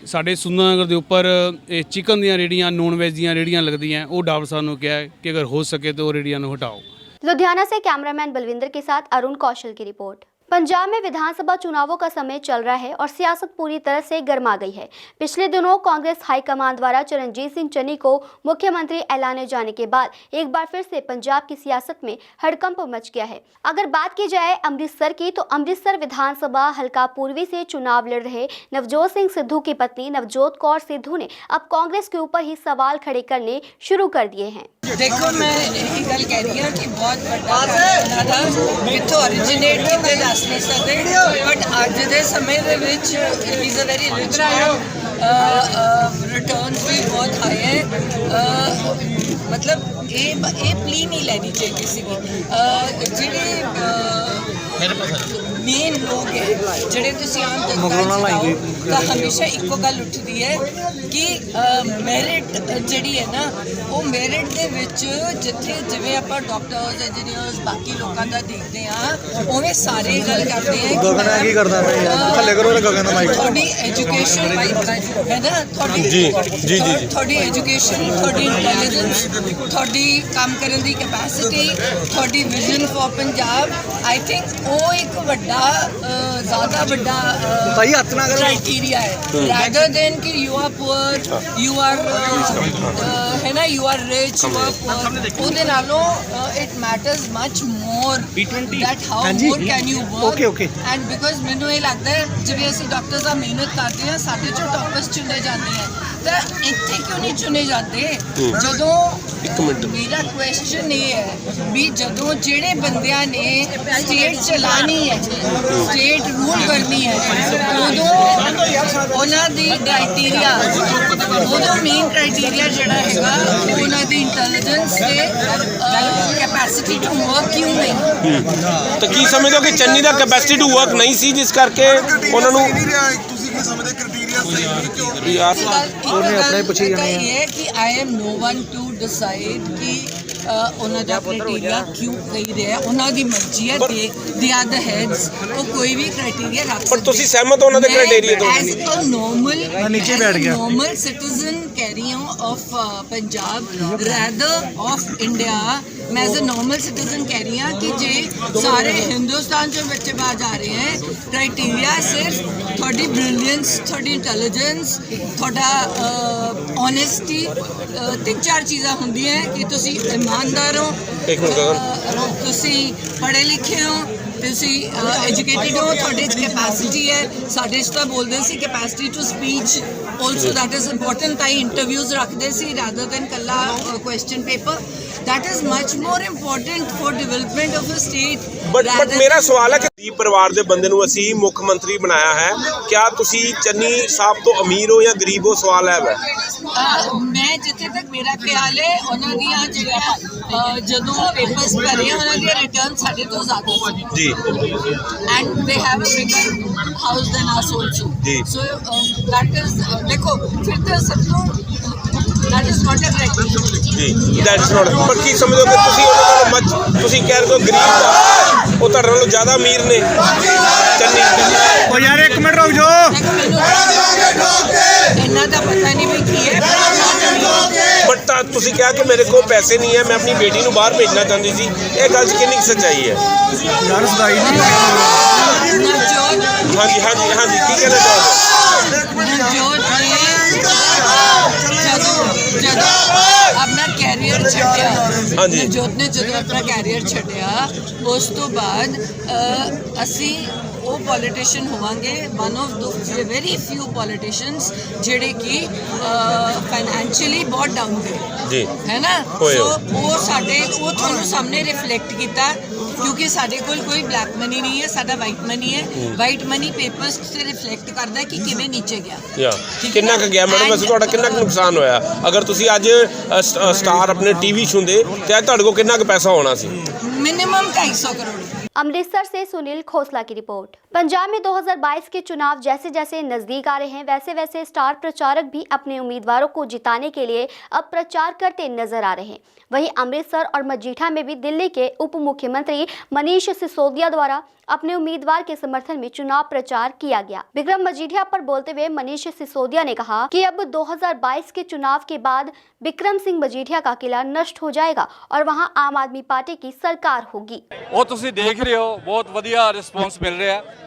ਸਾਡੇ ਸੁੰਦਰਨਗਰ ਦੇ ਉੱਪਰ ਇਹ ਚਿਕਨ ਦੀਆਂ ਰੇਹੜੀਆਂ, ਨੌਨ ਵੈਜ ਦੀਆਂ ਰੇਹੜੀਆਂ ਲੱਗਦੀਆਂ, ਉਹ ਡਾਵਰ ਸਾਹਿਬ ਨੂੰ ਕਿਹਾ ਕਿ ਅਗਰ ਹੋ ਸਕੇ तो वो रेहड़ियाँ ਨੂੰ हटाओ। लुधियाना से कैमरामैन बलविंदर के साथ अरुण कौशल की रिपोर्ट। पंजाब में विधानसभा चुनावों का समय चल रहा है और सियासत पूरी तरह से गर्मा गई है। पिछले दिनों कांग्रेस हाईकमान द्वारा चरणजीत सिंह चन्नी को मुख्यमंत्री ऐलाने जाने के बाद एक बार फिर से पंजाब की सियासत में हड़कंप मच गया है। अगर बात की जाए अमृतसर की, तो अमृतसर विधानसभा हल्का पूर्वी से चुनाव लड़ रहे नवजोत सिंह सिद्धू की पत्नी नवजोत कौर सिद्धू ने अब कांग्रेस के ऊपर ही सवाल खड़े करने शुरू कर दिए हैं। देखो मैं यही गल कह रही हूँ कि बहुत बड़ा था कितों ओरिजिनेट किते दस नहीं सकते, बट अज के समय दे विच is a very rich man, returns भी बहुत हाई है। मतलब ये प्ली नहीं लेनी चाहिए किसी की। जेडे मेन लोग है ਜਿਹੜੇ ਤੁਸੀਂ ਆਮ ਜਨਤਾ ਤਾਂ ਹਮੇਸ਼ਾ ਇੱਕੋ ਗੱਲ ਉੱਠਦੀ ਹੈ ਕਿ ਮੈਰਿਟ ਜਿਹੜੀ ਹੈ ਨਾ, ਉਹ ਮੈਰਿਟ ਦੇ ਵਿੱਚ ਜਿੱਥੇ ਜਿਵੇਂ ਆਪਾਂ ਡਾਕਟਰਸ, ਇੰਜੀਨੀਅਰਸ, ਬਾਕੀ ਲੋਕਾਂ ਦਾ ਦੇਖਦੇ ਆ, ਉਵੇਂ ਸਾਰੇ ਗੱਲ ਕਰਦੇ ਆ ਗਗਨ ਕੀ ਕਰਦਾ ਥੱਲੇ ਕਰੋ ਗਗਨ ਦਾ ਮਾਈਕ। ਤੁਹਾਡੀ ਐਜੂਕੇਸ਼ਨ ਹੈ ਨਾ, ਤੁਹਾਡੀ ਐਜੂਕੇਸ਼ਨ, ਤੁਹਾਡੀ ਇੰਟੈਲੀਜੈਂਸ, ਤੁਹਾਡੀ ਕੰਮ ਕਰਨ ਦੀ ਕੈਪੈਸਿਟੀ, ਤੁਹਾਡੀ vision for Punjab, I think ਉਹ ਇੱਕ ਵੱਡਾ ज़्यादा ਵੱਡਾ क्राइटेरिया है, rather than कि you are poor, you are है ना, you are rich, you are poor। ਉਹਦੇ ਨਾਲੋਂ it matters much more that how more can you work, and because ਮੈਨੂੰ ਇਹ ਲੱਗਦਾ ਹੈ ਜਿਵੇਂ ਅਸੀਂ ਡਾਕਟਰ ਸਾਹਿਬ ਮਿਹਨਤ ਕਰਦੇ ਹਾਂ, ਸਾਡੇ ਚੋਂ ਟੌਪਰਸ ਚੁਣੇ ਜਾਂਦੇ ਆ, ਤਾਂ ਇੱਥੇ ਕਿਉਂ ਨਹੀਂ ਚੁਣੇ ਜਾਂਦੇ? ਜਦੋਂ ਮੇਰਾ ਕੁਐਸਚਨ ਇਹ ਹੈ ਵੀ ਜਦੋਂ ਜਿਹੜੇ ਬੰਦਿਆਂ ਨੇ ਸਟੇਟ ਚਲਾਣੀ ਹੈ, ਸਟੇਟ ਰੂਲ ਕਰਨੀ ਹੈ, ਉਦੋਂ ਉਹਨਾਂ ਦੀ ਕ੍ਰਾਈਟੇਰੀਆ, ਉਦੋਂ ਮੇਨ ਕ੍ਰਾਈਟੇਰੀਆ ਜਿਹੜਾ ਹੈਗਾ ਉਹਨਾਂ ਦੀ ਇੰਟੈਲੀਜੈਂਸ ਤੇ ਕੈਪੈਸਿਟੀ ਟੂ ਵਰਕ ਕਿਉਂ ਨਹੀਂ? ਤਾਂ ਕੀ ਸਮਝਦੇ ਹੋ ਕਿ ਚੰਨੀ ਦਾ ਕੈਪੈਸਿਟੀ ਟੂ ਵਰਕ ਨਹੀਂ ਸੀ, ਜਿਸ ਕਰਕੇ ਉਹਨਾਂ ਨੂੰ ਤੁਸੀਂ ਕੀ ਸਮਝਦੇ ਕ੍ਰਾਈਟੇਰੀਆ ਸਹੀ ਨਹੀਂ ਕਿਉਂ? ਯਾਰ ਉਹਨੇ ਆਪਣੇ ਪੁੱਛੀ ਜਾਣੇ ਹੈ ਕਿ ਆਈ ਐਮ ਨੋ ਵਨ ਟੂ ਡਿਸਾਈਡ ਕਿ ਉਹਨਾਂ ਦਾ ਕ੍ਰਾਈਟੇਰੀਆ ਕਿਉਂ ਕਹੀ ਰਿਹਾ, ਉਹਨਾਂ ਦੀ ਮਰਜ਼ੀ ਹੈ, ਦੇ ਆਰ ਦ ਹੈਡਸ, ਉਹ ਕੋਈ ਵੀ ਕ੍ਰਾਈਟੇਰੀਆ ਰੱਖ ਸਕਦੇ। ਪਰ ਤੁਸੀਂ ਸਹਿਮਤ ਹੋ ਉਹਨਾਂ ਦੇ ਕ੍ਰਾਈਟੇਰੀਆ ਤੋਂ? ਐਜ਼ ਅ ਨੋਰਮਲ ਸਿਟੀਜ਼ਨ ਕਹਿ ਰਹੀ ਹਾਂ of Punjab rather of India, मैं एज ए नॉर्मल सिटीजन कह रही हूँ कि जे सारे हिंदुस्तान जो बच्चे बाहर जा रहे हैं, क्राइटेरिया सिर्फ थोड़ी ब्रिलियंस, थोड़ी इंटैलीजेंस, थोड़ा ऑनेस्टी, 3-4 चीज़ां होंदी हैं कि तुसी ईमानदार हो, तुसी पढ़े लिखे हो, ਤੁਸੀਂ ਐਜੂਕੇਟਿਡ ਹੋ, ਤੁਹਾਡੇ 'ਚ ਕੈਪੈਸਿਟੀ ਹੈ। ਸਾਡੇ 'ਚ ਤਾਂ ਬੋਲਦੇ ਸੀ capacity to speech also that is important, ਤਾਂ ਇੰਟਰਵਿਊਜ਼ ਰੱਖਦੇ ਸੀ ਰਾਦਰ ਦੈਨ ਕੱਲਾ question paper. that is much more important for development of a state। But मेरा सवाल है कि गरीब परिवार के बंदे ਨੂੰ ਅਸੀਂ ਮੁੱਖ ਮੰਤਰੀ ਬਣਾਇਆ ਹੈ, क्या ਤੁਸੀਂ ਚੰਨੀ ਸਾਹਿਬ ਤੋਂ ਅਮੀਰ ਹੋ ਜਾਂ ਗਰੀਬ ਹੋ? ਸਵਾਲ ਹੈ ਮੈਂ ਜਿੱਥੇ ਤੱਕ ਮੇਰਾ ਖਿਆਲ ਹੈ ਉਹਨਾਂ ਦੀਆਂ ਜਿਹੜੀਆਂ ਜਦੋਂ ਪੇਪਰਸ ਭਰੇ ਉਹਨਾਂ ਦੀਆਂ ਰਿਟਰਨ ਸਾਡੇ ਤੋਂ ਜ਼ਿਆਦਾ ਸੀ ਜੀ, and they have a bigger house than us also ਜੀ। ਸੋ ਦੈਟ ਇਜ਼ ਦੇਖੋ ਫਿਰ ਤਾਂ ਸਭ ਤੋਂ that is not a criteria ਜੀ, that is not। ਪਰ ਕੀ ਸਮਝੋ ਕਿ ਤੁਸੀਂ ਉਹਨਾਂ ਨਾਲ ਤੁਸੀਂ ਕਹਿ ਰਹੇ ਹੋ ਗਰੀਬ ਦਾ, ਉਹ ਤੁਹਾਡੇ ਨਾਲੋਂ ਜ਼ਿਆਦਾ ਅਮੀਰ ਨੇ ਚੰਨੀ? ਉਹ ਯਾਰ ਇੱਕ ਮਿੰਟ ਰੁਕ ਜਾਓ, ਇੰਨਾ ਤਾਂ ਪਤਾ ਨਹੀਂ ਵੀ ਕੀ ਹੈ, ਬਟ ਤੁਸੀਂ ਕਿਹਾ ਕਿ ਮੇਰੇ ਕੋਲ ਪੈਸੇ ਨਹੀਂ ਹੈ, ਮੈਂ ਆਪਣੀ ਬੇਟੀ ਨੂੰ ਬਾਹਰ ਭੇਜਣਾ ਚਾਹੁੰਦੀ ਸੀ, ਇਹ ਗੱਲ 'ਚ ਕਿੰਨੀ ਕੁ ਸੱਚਾਈ ਹੈ? ਯਾਰ ਸਦਾਈ ਨਹੀਂ ਹਾਂਜੀ ਹਾਂਜੀ ਹਾਂਜੀ, ਕੀ ਕਹਿਣਾ ਚਾਹੋਗੇ? अपना कैरियर छड्डिया ਹਾਂਜੀ। नवजोत ने जो अपना कैरियर छड्डिया उस तो बाद असी वो पॉलिटिशियन होवांगे one of the very few politicians जेडे कि फाइनैंशियली बहुत डाउन गए जी है ना। होए सो हो। वो साडे वो थोड़ा सामने रिफ्लेक्ट किया क्योंकि साडे कोई ब्लैक मनी नहीं है, साडा वाइट मनी है। वाइट मनी पेपर्स से रिफ्लेक्ट करता है कि किवें नीचे गया ਯਾ ਠੀਕ ਕਿੰਨਾ ਹੈ ਕੁ ਨਾ? ਗਿਆ ਮੈਡਮ, ਵੈਸੇ ਤੁਹਾਡਾ ਕਿੰਨਾ ਕੁ ਨੁਕਸਾਨ ਹੋਇਆ? ਅਗਰ ਤੁਸੀਂ ਅੱਜ ਸਟਾਰ ਆਪਣੇ ਟੀਵੀ ਛੁੰਦੇ ਤੇ ਅੱਜ ਤੁਹਾਡੇ ਕੋਲ ਕਿੰਨਾ ਕੁ ਪੈਸਾ ਹੋਣਾ ਸੀ? मिनिमम 250 करोड़। अमृतसर से सुनील खोसला की रिपोर्ट। पंजाब में 2022 के चुनाव जैसे जैसे नजदीक आ रहे हैं वैसे वैसे स्टार प्रचारक भी अपने उम्मीदवारों को जिताने के लिए अब प्रचार करते नजर आ रहे हैं। वहीं अमृतसर और मजीठा में भी दिल्ली के उप मुख्यमंत्री मनीष सिसोदिया द्वारा अपने उम्मीदवार के समर्थन में चुनाव प्रचार किया गया। विक्रम मजीठिया पर बोलते हुए मनीष सिसोदिया ने कहा कि अब 2022 के चुनाव के बाद विक्रम सिंह मजीठिया का किला नष्ट हो जाएगा और वहां आम आदमी पार्टी की सरकार होगी। ਉਹ ਤੁਸੀਂ ਦੇਖ ਰਹੇ ਹੋ ਬਹੁਤ ਵਧੀਆ ਰਿਸਪੌਂਸ ਮਿਲ ਰਿਹਾ।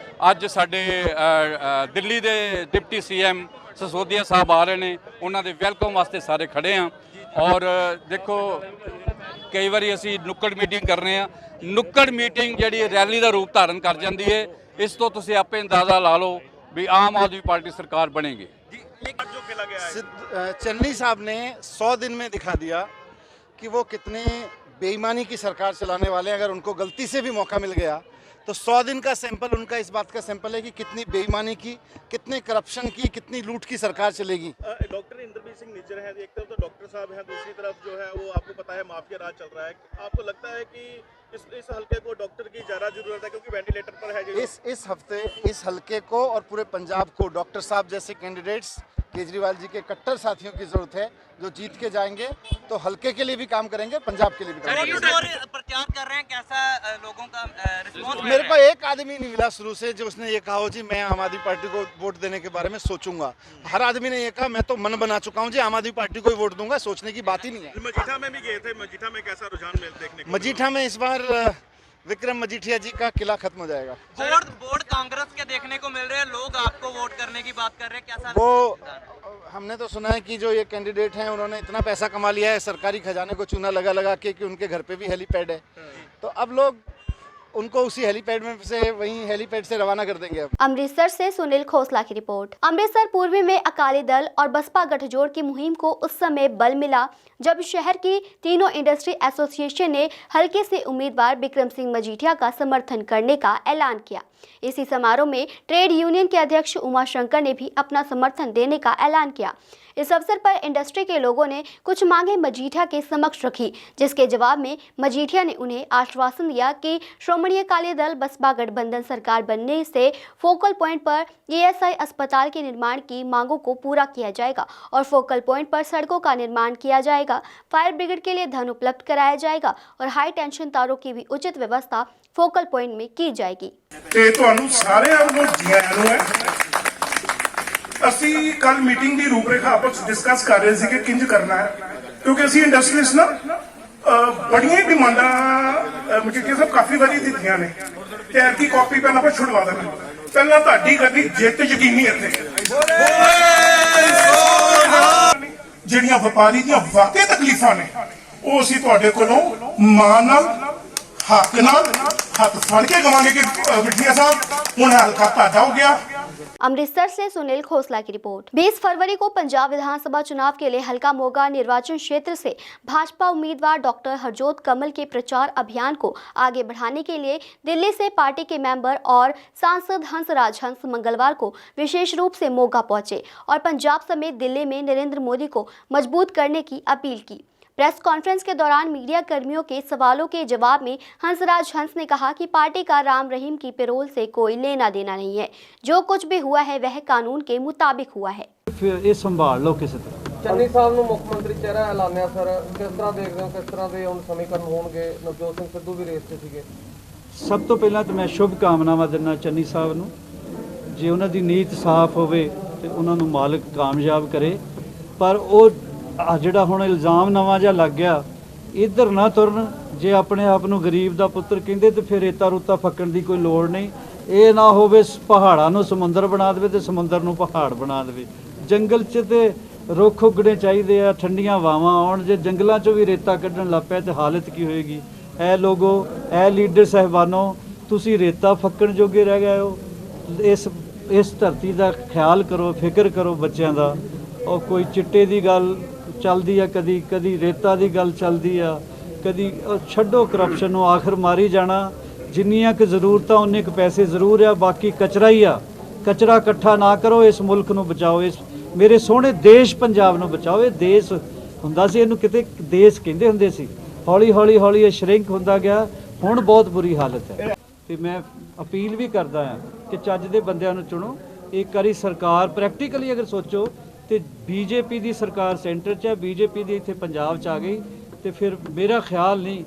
ਅੱਜ ਸਾਡੇ ਦਿੱਲੀ ਦੇ ਡਿਪਟੀ ਸੀਐਮ ਸਿਸੋਦੀਆ ਸਾਹਿਬ ਆ ਰਹੇ ਨੇ, ਉਹਨਾਂ ਦੇ ਵੈਲਕਮ ਵਾਸਤੇ ਸਾਰੇ ਖੜੇ ਆ। ਔਰ ਦੇਖੋ ਕਈ ਵਾਰੀ ਅਸੀਂ ਨੁੱਕੜ ਮੀਟਿੰਗ ਕਰ ਰਹੇ ਆ, ਨੁੱਕੜ ਮੀਟਿੰਗ ਜਿਹੜੀ ਰੈਲੀ ਦਾ ਰੂਪ ਧਾਰਨ ਕਰ ਜਾਂਦੀ ਹੈ। ਇਸ ਤੋਂ ਤੁਸੀਂ ਆਪੇ ਅੰਦਾਜ਼ਾ ਲਾ ਲਓ ਵੀ ਆਮ ਆਦਮੀ ਪਾर्टी सरकार बनेगी। चन्नी साहब ने 100 दिन में दिखा दिया कि वो कितने बेईमानी की सरकार चलाने वाले हैं। अगर उनको गलती से भी मौका मिल गया तो 100 दिन का सैंपल उनका इस बात का सैंपल है कि कितनी बेईमानी की, कितने करप्शन की, कितनी लूट की सरकार चलेगी। डॉक्टर इंद्रजीत सिंह निज्जर है, एक तरफ तो डॉक्टर साहब हैं, दूसरी तरफ जो है वो आपको पता है माफिया राज चल रहा है। आपको लगता है कि इस हल्के को डॉक्टर की ज़्यादा जरूरत है क्योंकि वेंटिलेटर पर है जो इस हफ्ते इस हल्के को और पूरे पंजाब को डॉक्टर साहब जैसे कैंडिडेट्स, केजरीवाल जी के कट्टर साथियों की जरूरत है जो जीत के जाएंगे तो हल्के के लिए भी काम करेंगे, पंजाब के लिए भी काम करेंगे। प्रचार कर रहे हैं, कैसा लोगों का रिस्पांस? मेरे को एक आदमी नहीं मिला शुरू से जो उसने ये कहा हो जी मैं आम आदमी पार्टी को वोट देने के बारे में सोचूंगा। हर आदमी ने ये कहा मैं तो मन बना चुका हूँ जी आम आदमी पार्टी को ही वोट दूंगा, सोचने की बात ही नहीं है। मजीठा में भी गए थे, मजीठा में कैसा रुझान देखने को? मजीठा में इस बार विक्रम मजीठिया जी का किला खत्म हो जाएगा। वोट कांग्रेस के देखने को मिल रहे हैं, लोग आपको वोट करने की बात कर रहे हैं, कैसा? वो हमने तो सुना है कि जो ये कैंडिडेट हैं उन्होंने इतना पैसा कमा लिया है सरकारी खजाने को चूना लगा लगा के कि उनके घर पे भी हेलीपैड है, तो अब लोग उनको उसी हेलीपैड में से वहीं हेलीपैड से रवाना कर देंगे। अब अमृतसर से सुनील खोसला की रिपोर्ट। अमृतसर पूर्वी में अकाली दल और बसपा गठजोड़ की मुहिम को उस समय बल मिला जब शहर की तीनों इंडस्ट्री एसोसिएशन ने हल्के से उम्मीदवार विक्रम सिंह मजीठिया का समर्थन करने का ऐलान किया। इसी समारोह में ट्रेड यूनियन के अध्यक्ष उमाशंकर ने भी अपना समर्थन देने का ऐलान किया। इस अवसर पर इंडस्ट्री के लोगों ने कुछ मांगे मजीठिया के समक्ष रखी, जिसके जवाब में मजीठिया ने उन्हें आश्वासन दिया कि श्रोमणी अकाली दल बसपा गठबंधन सरकार बनने से फोकल पॉइंट पर ईएसआई अस्पताल के निर्माण की मांगों को पूरा किया जाएगा और फोकल पॉइंट पर सड़कों का निर्माण किया जाएगा, फायर ब्रिगेड के लिए धन उपलब्ध कराया जाएगा और हाई टेंशन तारों की भी उचित व्यवस्था फोकल पॉइंट में की जाएगी। ਤੇ ਤੁਹਾਨੂੰ ਸਾਰਿਆਂ ਨੂੰ ਜੀ ਆਇਆਂ ਨੂੰ ਹੈ। ਅਸੀਂ ਕੱਲ ਮੀਟਿੰਗ ਦੀ ਰੂਪਰੇਖਾ ਆਪਸ ਡਿਸਕਸ ਕਰ ਰਹੇ ਸੀ ਕਿ ਕਿੰਜ ਕਰਨਾ ਹੈ ਕਿਉਂਕਿ ਅਸੀਂ ਇੰਡਸਟਰੀਜ਼ ਨਾ ਬੜੀਆਂ ਡਿਮਾਂਡਾਂ ਮਜੀਠੀਆ ਸਾਹਿਬ ਕਾਫੀ ਵਾਰੀ ਦਿੱਤੀਆਂ ਨੇ ਤੇ ਐਰਕੀ ਕਾਪੀ ਪੈਨ ਆਪਾਂ ਛੁਡਵਾ ਦੇਣਾ। ਪਹਿਲਾਂ ਤੁਹਾਡੀ ਗੱਡੀ ਜਿੱਤ ਯਕੀਨੀ ਇੱਥੇ ਜਿਹੜੀਆਂ ਵਪਾਰੀ ਦੀਆਂ ਵਾਕਈ ਤਕਲੀਫਾਂ ਨੇ ਉਹ ਅਸੀਂ ਤੁਹਾਡੇ ਕੋਲੋਂ ਮਾਂ ਨਾਲ ਹੱਕ ਨਾਲ ਹੱਥ ਫੜ ਕੇ ਕਵਾਂਗੇ ਕਿ ਮਜੀਠੀਆ ਸਾਹਿਬ ਹੁਣ ਹਲਕਾ ਤੁਹਾਡਾ ਹੋ ਗਿਆ। अमृतसर से सुनील खोसला की रिपोर्ट। 20 फरवरी को पंजाब विधानसभा चुनाव के लिए हल्का मोगा निर्वाचन क्षेत्र से भाजपा उम्मीदवार डॉक्टर हरजोत कमल के प्रचार अभियान को आगे बढ़ाने के लिए दिल्ली से पार्टी के मेंबर और सांसद हंसराज हंस मंगलवार को विशेष रूप से मोगा पहुंचे और पंजाब समेत दिल्ली में नरेंद्र मोदी को मजबूत करने की अपील की। प्रेस कॉन्फ्रेंस के दौरान मीडिया कर्मियों के सवालों के जवाब में हंसराज हंस ने कहा कि पार्टी का राम रहीम की पैरोल से कोई लेना देना नहीं है, जो कुछ भी हुआ है वह कानून के मुताबिक हुआ है। ਇਹ ਸੰਭਾਲ ਲਓ ਕਿਸੇ ਤਰ੍ਹਾਂ। ਚੰਨੀ ਸਾਹਿਬ ਨੂੰ ਮੁੱਖ ਮੰਤਰੀ ਚਿਹਰਾ ਐਲਾਨਿਆ ਸਰ, ਕਿਸ ਤਰ੍ਹਾਂ ਦੇਖਦੇ ਹੋ, ਕਿਸ ਤਰ੍ਹਾਂ ਦੇ ਹੁਣ ਸਮੀਕਰਨ ਹੋਣਗੇ? ਨਵਜੋਤ ਸਿੰਘ ਸਿੱਧੂ ਵੀ ਰੇਸ ਤੇ ਸੀਗੇ। ਸਭ ਤੋਂ ਪਹਿਲਾਂ ਤਾਂ ਮੈਂ ਸ਼ੁਭ ਕਾਮਨਾਵਾਂ ਦਿੰਦਾ ਚੰਨੀ ਸਾਹਿਬ ਨੂੰ, ਜੇ ਉਹਨਾਂ ਦੀ ਨੀਤ ਸਾਫ਼ ਹੋਵੇ ਤੇ ਉਹਨਾਂ ਨੂੰ ਮਾਲਕ ਕਾਮਯਾਬ ਕਰੇ, ਪਰ ਉਹ ਆ ਜਿਹੜਾ ਹੁਣ ਇਲਜ਼ਾਮ ਨਵਾਂ ਜਿਹਾ ਲੱਗ ਗਿਆ, ਇੱਧਰ ਨਾ ਤੁਰਨ। ਜੇ ਆਪਣੇ ਆਪ ਨੂੰ ਗਰੀਬ ਦਾ ਪੁੱਤਰ ਕਹਿੰਦੇ ਤੇ ਫਿਰ ਰੇਤਾ ਰੂਤਾ ਫੱਕਣ ਦੀ ਕੋਈ ਲੋੜ ਨਹੀਂ। ਇਹ ਨਾ ਹੋਵੇ ਪਹਾੜਾਂ ਨੂੰ ਸਮੁੰਦਰ ਬਣਾ ਦੇਵੇ ਤੇ ਸਮੁੰਦਰ ਨੂੰ ਪਹਾੜ ਬਣਾ ਦੇਵੇ। ਜੰਗਲ 'ਚ ਤੇ ਰੁੱਖ ਉੱਗਣੇ ਚਾਹੀਦੇ ਆ, ਠੰਡੀਆਂ ਹਵਾਵਾਂ ਆਉਣ। ਜੇ ਜੰਗਲਾਂ 'ਚੋਂ ਵੀ ਰੇਤਾ ਕੱਢਣ ਲੱਗ ਪਿਆ ਤੇ ਹਾਲਤ ਕੀ ਹੋਏਗੀ। ਇਹ ਲੋਗੋ, ਇਹ ਲੀਡਰ ਸਾਹਿਬਾਨੋ, ਤੁਸੀਂ ਰੇਤਾ ਫੱਕਣ ਜੋਗੇ ਰਹਿ ਗਏ ਹੋ। ਇਸ ਧਰਤੀ ਦਾ ਖਿਆਲ ਕਰੋ, ਫਿਕਰ ਕਰੋ ਬੱਚਿਆਂ ਦਾ। ਉਹ ਕੋਈ ਚਿੱਟੇ ਦੀ ਗੱਲ ਚੱਲਦੀ ਆ, ਕਦੀ ਰੇਤਾ ਦੀ ਗੱਲ ਚੱਲਦੀ ਆ, ਕਦੀ ਛੱਡੋ ਕਰਪਸ਼ਨ ਨੂੰ, ਆਖਰ ਮਾਰੀ ਜਾਣਾ। ਜਿੰਨੀਆਂ ਕੁ ਜ਼ਰੂਰਤਾਂ ਉਨੇ ਕੁ ਪੈਸੇ ਜ਼ਰੂਰ ਆ, ਬਾਕੀ ਕਚਰਾ ਹੀ ਆ। ਕਚਰਾ ਇਕੱਠਾ ਨਾ ਕਰੋ, ਇਸ ਮੁਲਕ ਨੂੰ ਬਚਾਓ, ਇਸ ਮੇਰੇ ਸੋਹਣੇ ਦੇਸ਼ ਪੰਜਾਬ ਨੂੰ ਬਚਾਓ। ਇਹ ਦੇਸ਼ ਹੁੰਦਾ ਸੀ, ਇਹਨੂੰ ਕਿਤੇ ਦੇਸ਼ ਕਹਿੰਦੇ ਹੁੰਦੇ ਸੀ। ਹੌਲੀ ਹੌਲੀ ਇਹ ਸ਼ਰਿੰਕ ਹੁੰਦਾ ਗਿਆ, ਹੁਣ ਬਹੁਤ ਬੁਰੀ ਹਾਲਤ ਹੈ। ਤੇ ਮੈਂ ਅਪੀਲ ਵੀ ਕਰਦਾ ਹਾਂ ਕਿ ਚੱਜ ਦੇ ਬੰਦਿਆਂ ਨੂੰ ਚੁਣੋ। ਇੱਕ ਵਾਰੀ ਸਰਕਾਰ ਪ੍ਰੈਕਟੀਕਲੀ ਅਗਰ ਸੋਚੋ ਤੇ ਬੀਜੇਪੀ ਦੀ ਸਰਕਾਰ ਸੈਂਟਰ 'ਚ ਹੈ, ਬੀਜੇਪੀ ਦੀ ਇੱਥੇ ਪੰਜਾਬ 'ਚ ਆ ਗਈ ਤੇ ਫਿਰ ਮੇਰਾ ਖਿਆਲ ਨਹੀਂ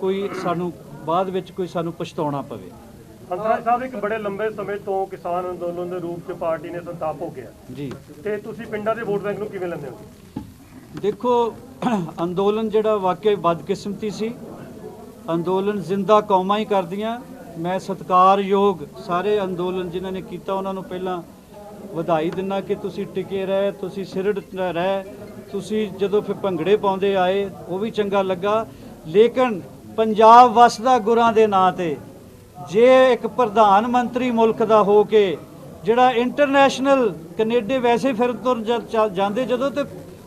ਕੋਈ ਸਾਨੂੰ ਬਾਅਦ ਵਿੱਚ ਕੋਈ ਸਾਨੂੰ ਪਛਤਾਉਣਾ ਪਵੇ। ਹੰਸਰਾਜ ਸਾਹਿਬ, ਇੱਕ ਬੜੇ ਲੰਬੇ ਸਮੇਂ ਤੋਂ ਕਿਸਾਨ ਅੰਦੋਲਨ ਦੇ ਰੂਪ 'ਚ ਪਾਰਟੀ ਨੇ ਸੰਤਾਪ ਹੋ ਗਿਆ ਜੀ, ਤੇ ਤੁਸੀਂ ਪਿੰਡਾਂ ਦੇ ਵੋਟ ਬੈਂਕ ਨੂੰ ਕਿਵੇਂ ਲੈਂਦੇ ਹੋ? ਦੇਖੋ, ਅੰਦੋਲਨ ਜਿਹੜਾ ਵਾਕਿਆ ਬਦਕਿਸਮਤੀ ਸੀ। ਅੰਦੋਲਨ ਜ਼ਿੰਦਾ ਕੌਮਾਂ ਹੀ ਕਰਦੀਆਂ। ਮੈਂ ਸਤਿਕਾਰਯੋਗ ਸਾਰੇ ਅੰਦੋਲਨ ਜਿਨ੍ਹਾਂ ਨੇ ਕੀਤਾ ਉਹਨਾਂ ਨੂੰ ਪਹਿਲਾਂ ਵਧਾਈ ਦਿੰਦਾ ਕਿ ਤੁਸੀਂ ਟਿਕੇ ਰਹੇ, ਤੁਸੀਂ ਸਿਰੜ ਰਹੇ। ਤੁਸੀਂ ਜਦੋਂ ਫਿਰ ਭੰਗੜੇ ਪਾਉਂਦੇ ਆਏ ਉਹ ਵੀ ਚੰਗਾ ਲੱਗਾ। ਲੇਕਿਨ ਪੰਜਾਬ ਵਸਦਾ ਗੁਰਾਂ ਦੇ ਨਾਂ ਤੇ ਜੇ ਇੱਕ ਪ੍ਰਧਾਨ ਮੰਤਰੀ ਮੁਲਕ ਦਾ ਹੋ ਕੇ ਜਿਹੜਾ ਇੰਟਰਨੈਸ਼ਨਲ ਕੈਨੇਡਾ ਵੈਸੇ ਫਿਰ ਤੁਰ ਜਾਂਦੇ ਜਦੋਂ ਤੇ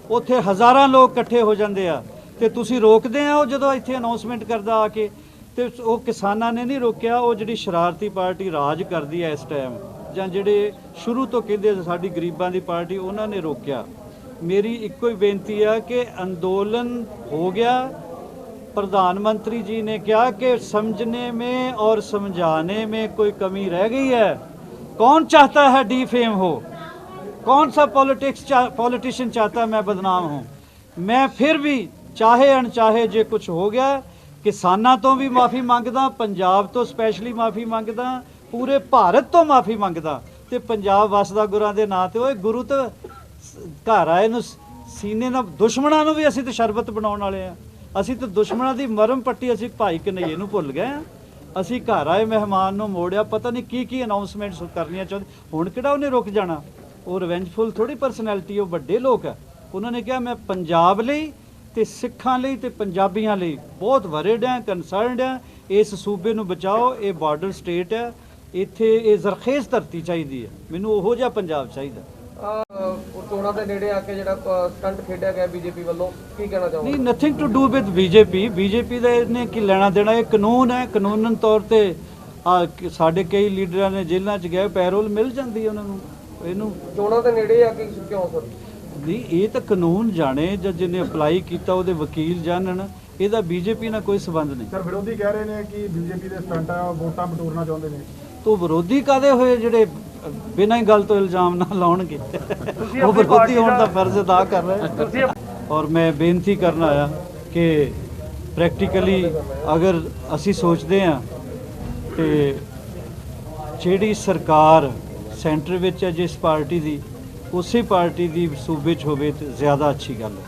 ਉੱਥੇ ਹਜ਼ਾਰਾਂ ਲੋਕ ਇਕੱਠੇ ਹੋ ਜਾਂਦੇ ਆ ਤੇ ਤੁਸੀਂ ਰੋਕਦੇ ਆ। ਉਹ ਜਦੋਂ ਇੱਥੇ ਅਨਾਉਂਸਮੈਂਟ ਕਰਦਾ ਆ ਕੇ ਤੇ ਉਹ ਕਿਸਾਨਾਂ ਨੇ ਨਹੀਂ ਰੋਕਿਆ। ਉਹ ਜਿਹੜੀ ਸ਼ਰਾਰਤੀ ਪਾਰਟੀ ਰਾਜ ਕਰਦੀ ਹੈ ਇਸ ਟਾਈਮ, ਜਾਂ ਜਿਹੜੇ ਸ਼ੁਰੂ ਤੋਂ ਕਹਿੰਦੇ ਸਾਡੀ ਗਰੀਬਾਂ ਦੀ ਪਾਰਟੀ, ਉਹਨਾਂ ਨੇ ਰੋਕਿਆ। ਮੇਰੀ ਇੱਕੋ ਹੀ ਬੇਨਤੀ ਆ ਕਿ ਅੰਦੋਲਨ ਹੋ ਗਿਆ। प्रधानमंत्री जी ने कहा कि समझने में और समझाने में कोई कमी रह गई है। कौन चाहता है डीफेम हो? कौन सा पॉलिटिशियन चाहता है मैं बदनाम हूँ? मैं फिर भी चाहे अनचाहे जे कुछ हो गया, किसानां तो भी माफ़ी मंगदा, पंजाब तो स्पैशली माफ़ी मंगदा, पूरे भारत तो माफ़ी मंगदा ते पंजाब वसदा गुरां दे नां ते ओए गुरु तो घर आए नूं सीने नाल दुश्मनां नूं भी असीं ते शरबत बनाउण वाले आ। ਅਸੀਂ ਤਾਂ ਦੁਸ਼ਮਣਾਂ ਦੀ ਮਰਮ ਪੱਟੀ ਅਸੀਂ ਭਾਈ ਕਨਈਏ ਨੂੰ ਭੁੱਲ ਗਏ। ਅਸੀਂ ਘਰ ਆਏ ਮਹਿਮਾਨ ਨੂੰ ਮੋੜਿਆ, ਪਤਾ ਨਹੀਂ ਕੀ ਅਨਾਉਂਸਮੈਂਟਸ ਕਰਨੀਆਂ ਚਾਹੁੰਦੇ। ਹੁਣ ਕਿਹੜਾ ਉਹਨੇ ਰੁਕ ਜਾਣਾ? ਉਹ ਰਿਵੈਂਜਫੁਲ ਥੋੜੀ ਪਰਸਨੈਲਿਟੀ, ਉਹ ਵੱਡੇ ਲੋਕ ਆ। ਉਹਨਾਂ ਨੇ ਕਿਹਾ ਮੈਂ ਪੰਜਾਬ ਲਈ ਤੇ ਸਿੱਖਾਂ ਲਈ ਤੇ ਪੰਜਾਬੀਆਂ ਲਈ ਬਹੁਤ ਵਰਿਡ ਆ, ਕੰਸਰਨਡ ਆ। ਇਸ ਸੂਬੇ ਨੂੰ ਬਚਾਓ। ਇਹ ਬਾਰਡਰ ਸਟੇਟ ਹੈ, ਇੱਥੇ ਇਹ ਜ਼ਰਖੇਜ਼ ਧਰਤੀ ਚਾਹੀਦੀ ਹੈ। ਮੈਨੂੰ ਉਹੋ ਜਿਹਾ ਪੰਜਾਬ ਚਾਹੀਦਾ। ਚੋਣਾਂ ਦੇ ਨੇੜੇ ਆ ਕੇ ਜਿਹੜਾ ਸਟੰਟ ਖੇਡਿਆ ਗਿਆ ਬੀਜੇਪੀ ਵੱਲੋਂ, ਕੀ ਕਹਿਣਾ ਚਾਹੋਗੇ? ਨਹੀਂ, nothing to do with BJP ਦਾ ਇਹਨੇ ਕੀ ਲੈਣਾ ਦੇਣਾ। ਇਹ ਕਾਨੂੰਨ ਹੈ। ਕਾਨੂੰਨਨ ਤੌਰ ਤੇ ਸਾਡੇ ਕਈ ਲੀਡਰਾਂ ਨੇ ਜੇਲ੍ਹਾਂ 'ਚ ਗਏ, ਪੈਰੋਲ ਮਿਲ ਜਾਂਦੀ ਉਹਨਾਂ ਨੂੰ। ਇਹਨੂੰ ਚੋਣਾਂ ਦੇ ਨੇੜੇ ਆ ਕੇ ਕਿਉਂ ਸਰ? ਨਹੀਂ, ਇਹ ਤਾਂ ਕਾਨੂੰਨ ਜਾਣੇ ਜਾਂ ਜਿਹਨੇ ਅਪਲਾਈ ਕੀਤਾ ਉਹਦੇ ਵਕੀਲ ਜਾਣਨ। ਇਹਦਾ ਬੀਜੇਪੀ ਨਾਲ ਕੋਈ ਸੰਬੰਧ ਨਹੀਂ। ਸਰ, ਵਿਰੋਧੀ ਕਹਿ ਰਹੇ ਨੇ ਕਿ ਬੀਜੇਪੀ ਦੇ ਸਟੰਟ ਆ, ਵੋਟਾਂ ਬਟੋਰਨਾ ਚਾਹੁੰਦੇ ਨੇ। ਤੋ ਵਿਰੋਧੀ ਕਾਦੇ ਹੋਏ ਜਿਹੜੇ ਬਿਨਾਂ ਹੀ ਗੱਲ ਤੋਂ ਇਲਜ਼ਾਮ ਨਾ ਲਾਉਣਗੇ? ਉਹ ਵਿਰੋਧੀ ਹੋਣ ਦਾ ਫਰਜ਼ ਅਦਾ ਕਰ ਰਹੇ। ਔਰ ਮੈਂ ਬੇਨਤੀ ਕਰਨ ਆਇਆ ਕਿ ਪ੍ਰੈਕਟੀਕਲੀ ਅਗਰ ਅਸੀਂ ਸੋਚਦੇ ਹਾਂ ਤੇ ਜਿਹੜੀ ਸਰਕਾਰ ਸੈਂਟਰ ਵਿੱਚ ਹੈ ਜਿਸ ਪਾਰਟੀ ਦੀ, ਉਸੇ ਪਾਰਟੀ ਦੀ ਸੂਬੇ 'ਚ ਹੋਵੇ ਤੇ ਜ਼ਿਆਦਾ ਅੱਛੀ ਗੱਲ ਹੈ।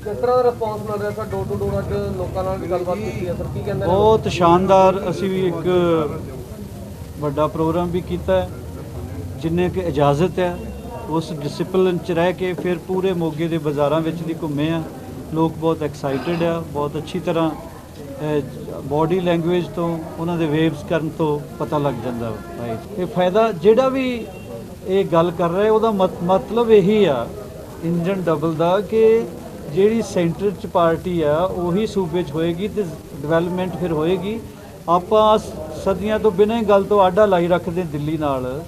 ਕਿਸ ਤਰ੍ਹਾਂ ਦਾ ਰਿਸਪੌਂਸ ਮਿਲ ਰਿਹਾ ਸਰ? ਡੋਰ ਟੂ ਡੋਰ ਅੱਜ ਲੋਕਾਂ ਨਾਲ ਵੀ ਗੱਲਬਾਤ ਕੀਤੀ ਹੈ ਸਰ, ਕੀ ਕਹਿੰਦੇ? ਬਹੁਤ ਸ਼ਾਨਦਾਰ। ਅਸੀਂ ਵੀ ਇੱਕ ਵੱਡਾ ਪ੍ਰੋਗਰਾਮ ਵੀ ਕੀਤਾ ਹੈ, ਜਿੰਨੇ ਕਿ ਇਜਾਜ਼ਤ ਹੈ ਉਸ ਡਿਸਪਲਿਨ 'ਚ ਰਹਿ ਕੇ ਫਿਰ ਪੂਰੇ ਮੋਗੇ ਦੇ ਬਾਜ਼ਾਰਾਂ ਵਿੱਚ ਦੀ ਘੁੰਮੇ ਆ। ਲੋਕ ਬਹੁਤ ਐਕਸਾਈਟਿਡ ਆ, ਬਹੁਤ ਅੱਛੀ ਤਰ੍ਹਾਂ ਬਾਡੀ ਲੈਂਗੁਏਜ ਤੋਂ, ਉਹਨਾਂ ਦੇ ਵੇਵਸ ਕਰਨ ਤੋਂ ਪਤਾ ਲੱਗ ਜਾਂਦਾ ਹੈ। ਇਹ ਫਾਇਦਾ ਜਿਹੜਾ ਵੀ ਇਹ ਗੱਲ ਕਰ ਰਿਹਾ ਉਹਦਾ ਮਤਲਬ ਇਹੀ ਆ ਇੰਜਨ ਡਬਲ ਦਾ ਕਿ ਜਿਹੜੀ ਸੈਂਟਰ 'ਚ ਪਾਰਟੀ ਆ ਉਹੀ ਸੂਬੇ 'ਚ ਹੋਏਗੀ ਤੇ ਡਿਵੈਲਪਮੈਂਟ ਫਿਰ ਹੋਏਗੀ। ਆਪਾਂ ਸਦੀਆਂ ਤੋਂ ਬਿਨਾਂ ਹੀ ਗੱਲ ਤੋਂ ਆਡਾ ਲਾਈ ਰੱਖਦੇ ਦਿੱਲੀ ਨਾਲ,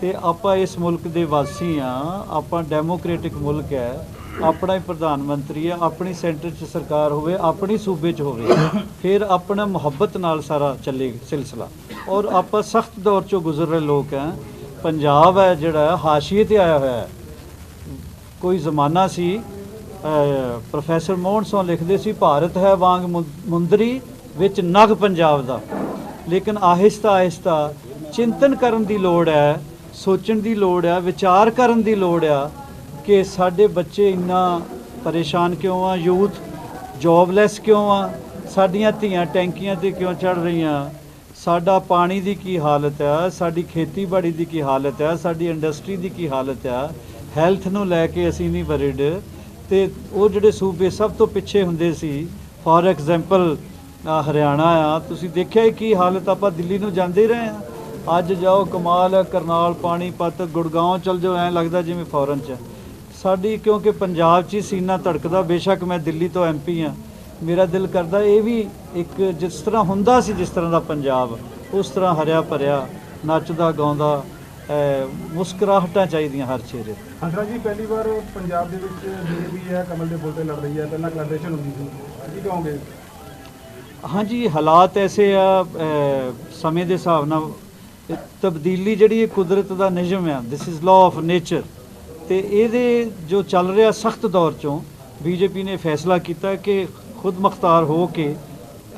ਤੇ ਆਪਾਂ ਇਸ ਮੁਲਕ ਦੇ ਵਾਸੀ ਆ। ਆਪਾਂ ਡੈਮੋਕ੍ਰੈਟਿਕ ਮੁਲਕ ਹੈ, ਆਪਣਾ ਹੀ ਪ੍ਰਧਾਨ ਮੰਤਰੀ ਹੈ, ਆਪਣੀ ਸੈਂਟਰ 'ਚ ਸਰਕਾਰ ਹੋਵੇ, ਆਪਣੀ ਸੂਬੇ 'ਚ ਹੋਵੇ, ਫਿਰ ਆਪਣਾ ਮੁਹੱਬਤ ਨਾਲ ਸਾਰਾ ਚੱਲੇ ਸਿਲਸਿਲਾ। ਔਰ ਆਪਾਂ ਸਖਤ ਦੌਰ 'ਚੋਂ ਗੁਜ਼ਰ ਰਹੇ ਲੋਕ ਹੈ। ਪੰਜਾਬ ਹੈ ਜਿਹੜਾ ਹਾਸ਼ੀਏ 'ਤੇ ਆਇਆ ਹੋਇਆ ਹੈ। ਕੋਈ ਜ਼ਮਾਨਾ ਸੀ, ਪ੍ਰੋਫੈਸਰ ਮੋਹਨ ਸਿੰਘ ਲਿਖਦੇ ਸੀ, ਭਾਰਤ ਹੈ ਵਾਂਗ ਮੁੰਦਰੀ ਵਿੱਚ ਨਗ ਪੰਜਾਬ ਦਾ। ਲੇਕਿਨ ਆਹਿਸਤਾ ਆਹਿਸਤਾ ਚਿੰਤਨ ਕਰਨ ਦੀ ਲੋੜ ਹੈ, ਸੋਚਣ ਦੀ ਲੋੜ ਆ, ਵਿਚਾਰ ਕਰਨ ਦੀ ਲੋੜ ਆ ਕਿ ਸਾਡੇ ਬੱਚੇ ਇੰਨਾ ਪਰੇਸ਼ਾਨ ਕਿਉਂ ਆ, ਯੂਥ ਜੋਬਲੈਸ ਕਿਉਂ ਆ, ਸਾਡੀਆਂ ਧੀਆਂ ਟੈਂਕੀਆਂ ਤੇ ਕਿਉਂ ਚੜ ਰਹੀਆਂ, ਸਾਡਾ ਪਾਣੀ ਦੀ ਕੀ ਹਾਲਤ ਆ, ਸਾਡੀ ਖੇਤੀਬਾੜੀ ਦੀ ਕੀ ਹਾਲਤ ਆ, ਸਾਡੀ ਇੰਡਸਟਰੀ ਦੀ ਕੀ ਹਾਲਤ ਆ, ਹੈਲਥ ਨੂੰ ਲੈ ਕੇ ਅਸੀਂ ਨਹੀਂ ਵਰਿਡ। ਤੇ ਉਹ ਜਿਹੜੇ ਸੂਬੇ ਸਭ ਤੋਂ ਪਿੱਛੇ ਹੁੰਦੇ ਸੀ, ਫੋਰ ਐਗਜ਼ਾਮਪਲ ਹਰਿਆਣਾ ਆ, ਤੁਸੀਂ ਦੇਖਿਆ ਹੀ ਕੀ ਹਾਲਤ, ਆਪਾਂ ਦਿੱਲੀ ਨੂੰ ਜਾਂਦੇ ਹੀ ਰਹੇ ਆ। ਅੱਜ ਜਾਓ ਕਮਾਲ ਹੈ, ਕਰਨਾਲ, ਪਾਣੀਪਤ, ਗੁੜਗਾਉਂ ਚਲ ਜਾਓ, ਐਂ ਲੱਗਦਾ ਜਿਵੇਂ ਫੋਰਨ 'ਚ। ਸਾਡੀ ਕਿਉਂਕਿ ਪੰਜਾਬ 'ਚ ਹੀ ਸੀਨਾ ਧੜਕਦਾ, ਬੇਸ਼ੱਕ ਮੈਂ ਦਿੱਲੀ ਤੋਂ MP ਹਾਂ, ਮੇਰਾ ਦਿਲ ਕਰਦਾ ਇਹ ਵੀ ਇੱਕ ਜਿਸ ਤਰ੍ਹਾਂ ਹੁੰਦਾ ਸੀ, ਜਿਸ ਤਰ੍ਹਾਂ ਦਾ ਪੰਜਾਬ, ਉਸ ਤਰ੍ਹਾਂ ਹਰਿਆ ਭਰਿਆ, ਨੱਚਦਾ ਗਾਉਂਦਾ, ਮੁਸਕਰਾਹਟਾਂ ਚਾਹੀਦੀਆਂ ਹਰ ਚਿਹਰੇ। ਹੰਸਰਾਜ ਜੀ, ਪਹਿਲੀ ਵਾਰ ਪੰਜਾਬ ਦੇ ਵਿੱਚ BJP ਹੈ ਕਮਲ ਦੇ ਬੁੱਲ ਤੇ ਲੜ ਰਹੀ ਹੈ, ਪਹਿਲਾਂ ਕੋਲੈਬੋਰੇਸ਼ਨ ਹੁੰਦੀ ਸੀ, ਕੀ ਕਹੋਗੇ? ਹਾਂਜੀ, ਹਾਲਾਤ ਐਸੇ ਆ, ਸਮੇਂ ਦੇ ਹਿਸਾਬ ਨਾਲ ਤਬਦੀਲੀ ਜਿਹੜੀ ਇਹ ਕੁਦਰਤ ਦਾ ਨਿਯਮ ਆ, this is law of nature. ਤੇ ਇਹਦੇ ਜੋ ਚੱਲ ਰਿਹਾ ਸਖਤ ਦੌਰ 'ਚੋਂ BJP ਨੇ ਫੈਸਲਾ ਕੀਤਾ ਕਿ ਖੁਦ ਮੁਖਤਾਰ ਹੋ ਕੇ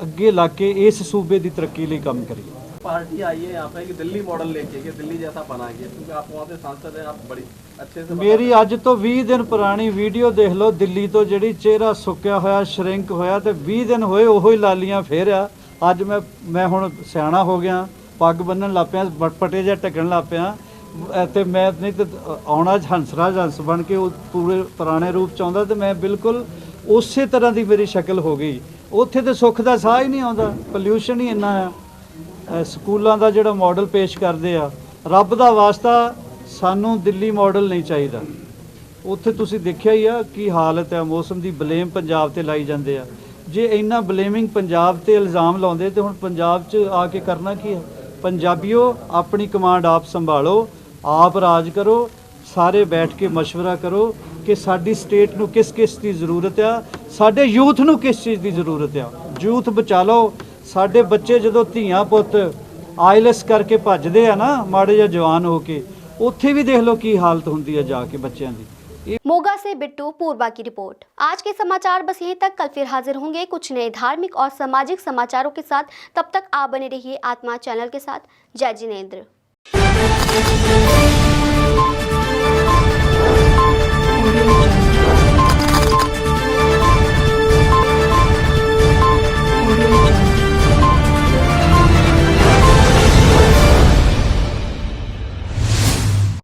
ਅੱਗੇ ਲੱਗ ਕੇ ਇਸ सूबे की तरक्की लिए काम करिए। पार्टी आई है यहाँ पे कि दिल्ली मॉडल लेके कि दिल्ली जैसा बनाएंगे, क्योंकि आप वहाँ से सांसद हैं, आप बड़ी अच्छे से मेरी अज तो 20 दिन पुरानी वीडियो देख लो, दिल्ली तो जी चेहरा सुक्या होया, श्रिंक होया, तो 20 दिन होए ओहो ही लालियां फेर आ। अज मैं हुण सियाणा हो गया, पग बन्नण लग पिया, बटपटे जिहा ढकण लग पिया, ते मैं नहीं तो आउणा हंसराज हंस बन के पूरे पुराने रूप च आउंदा, ते मैं बिल्कुल उस तरह की मेरी शक्ल हो गई। उत्थे तो सुख का साह ही नहीं आउंदा, पोल्यूशन ही इन्ना है। स्कूलों का जोड़ा मॉडल पेश करते हैं, रब का वास्ता सानू दिल्ली मॉडल नहीं चाहिए। उत्थे तुसी देखिया ही आ की हालत है, मौसम की ब्लेम पंजाब ते लाई जाते हैं। जे इन्ना ब्लेमिंग पंजाब ते इल्ज़ाम लाउंदे ते हुण पंजाब च आके करना की है? पंजाबियों अपनी कमांड आप संभालो, आप राज करो, सारे बैठ के मशवरा करो कि साडी स्टेट नू किस किस की ज़रूरत आ, साडे यूथ नू किस चीज़ की ज़रूरत आ। यूथ बचा लो। साडे बच्चे जदों धीआं पुत्त आईलैस करके भजदे आ ना, माड़े जिहा जवान हो के, उत्थे भी देख लो की हालत हुंदी है जाके बच्चों की। मोगा से बिट्टू पूर्वा की रिपोर्ट। आज के समाचार बस यहीं तक। कल फिर हाजिर होंगे कुछ नए धार्मिक और सामाजिक समाचारों के साथ। तब तक आप बने रहिए आत्मा चैनल के साथ। जय जिनेंद्र।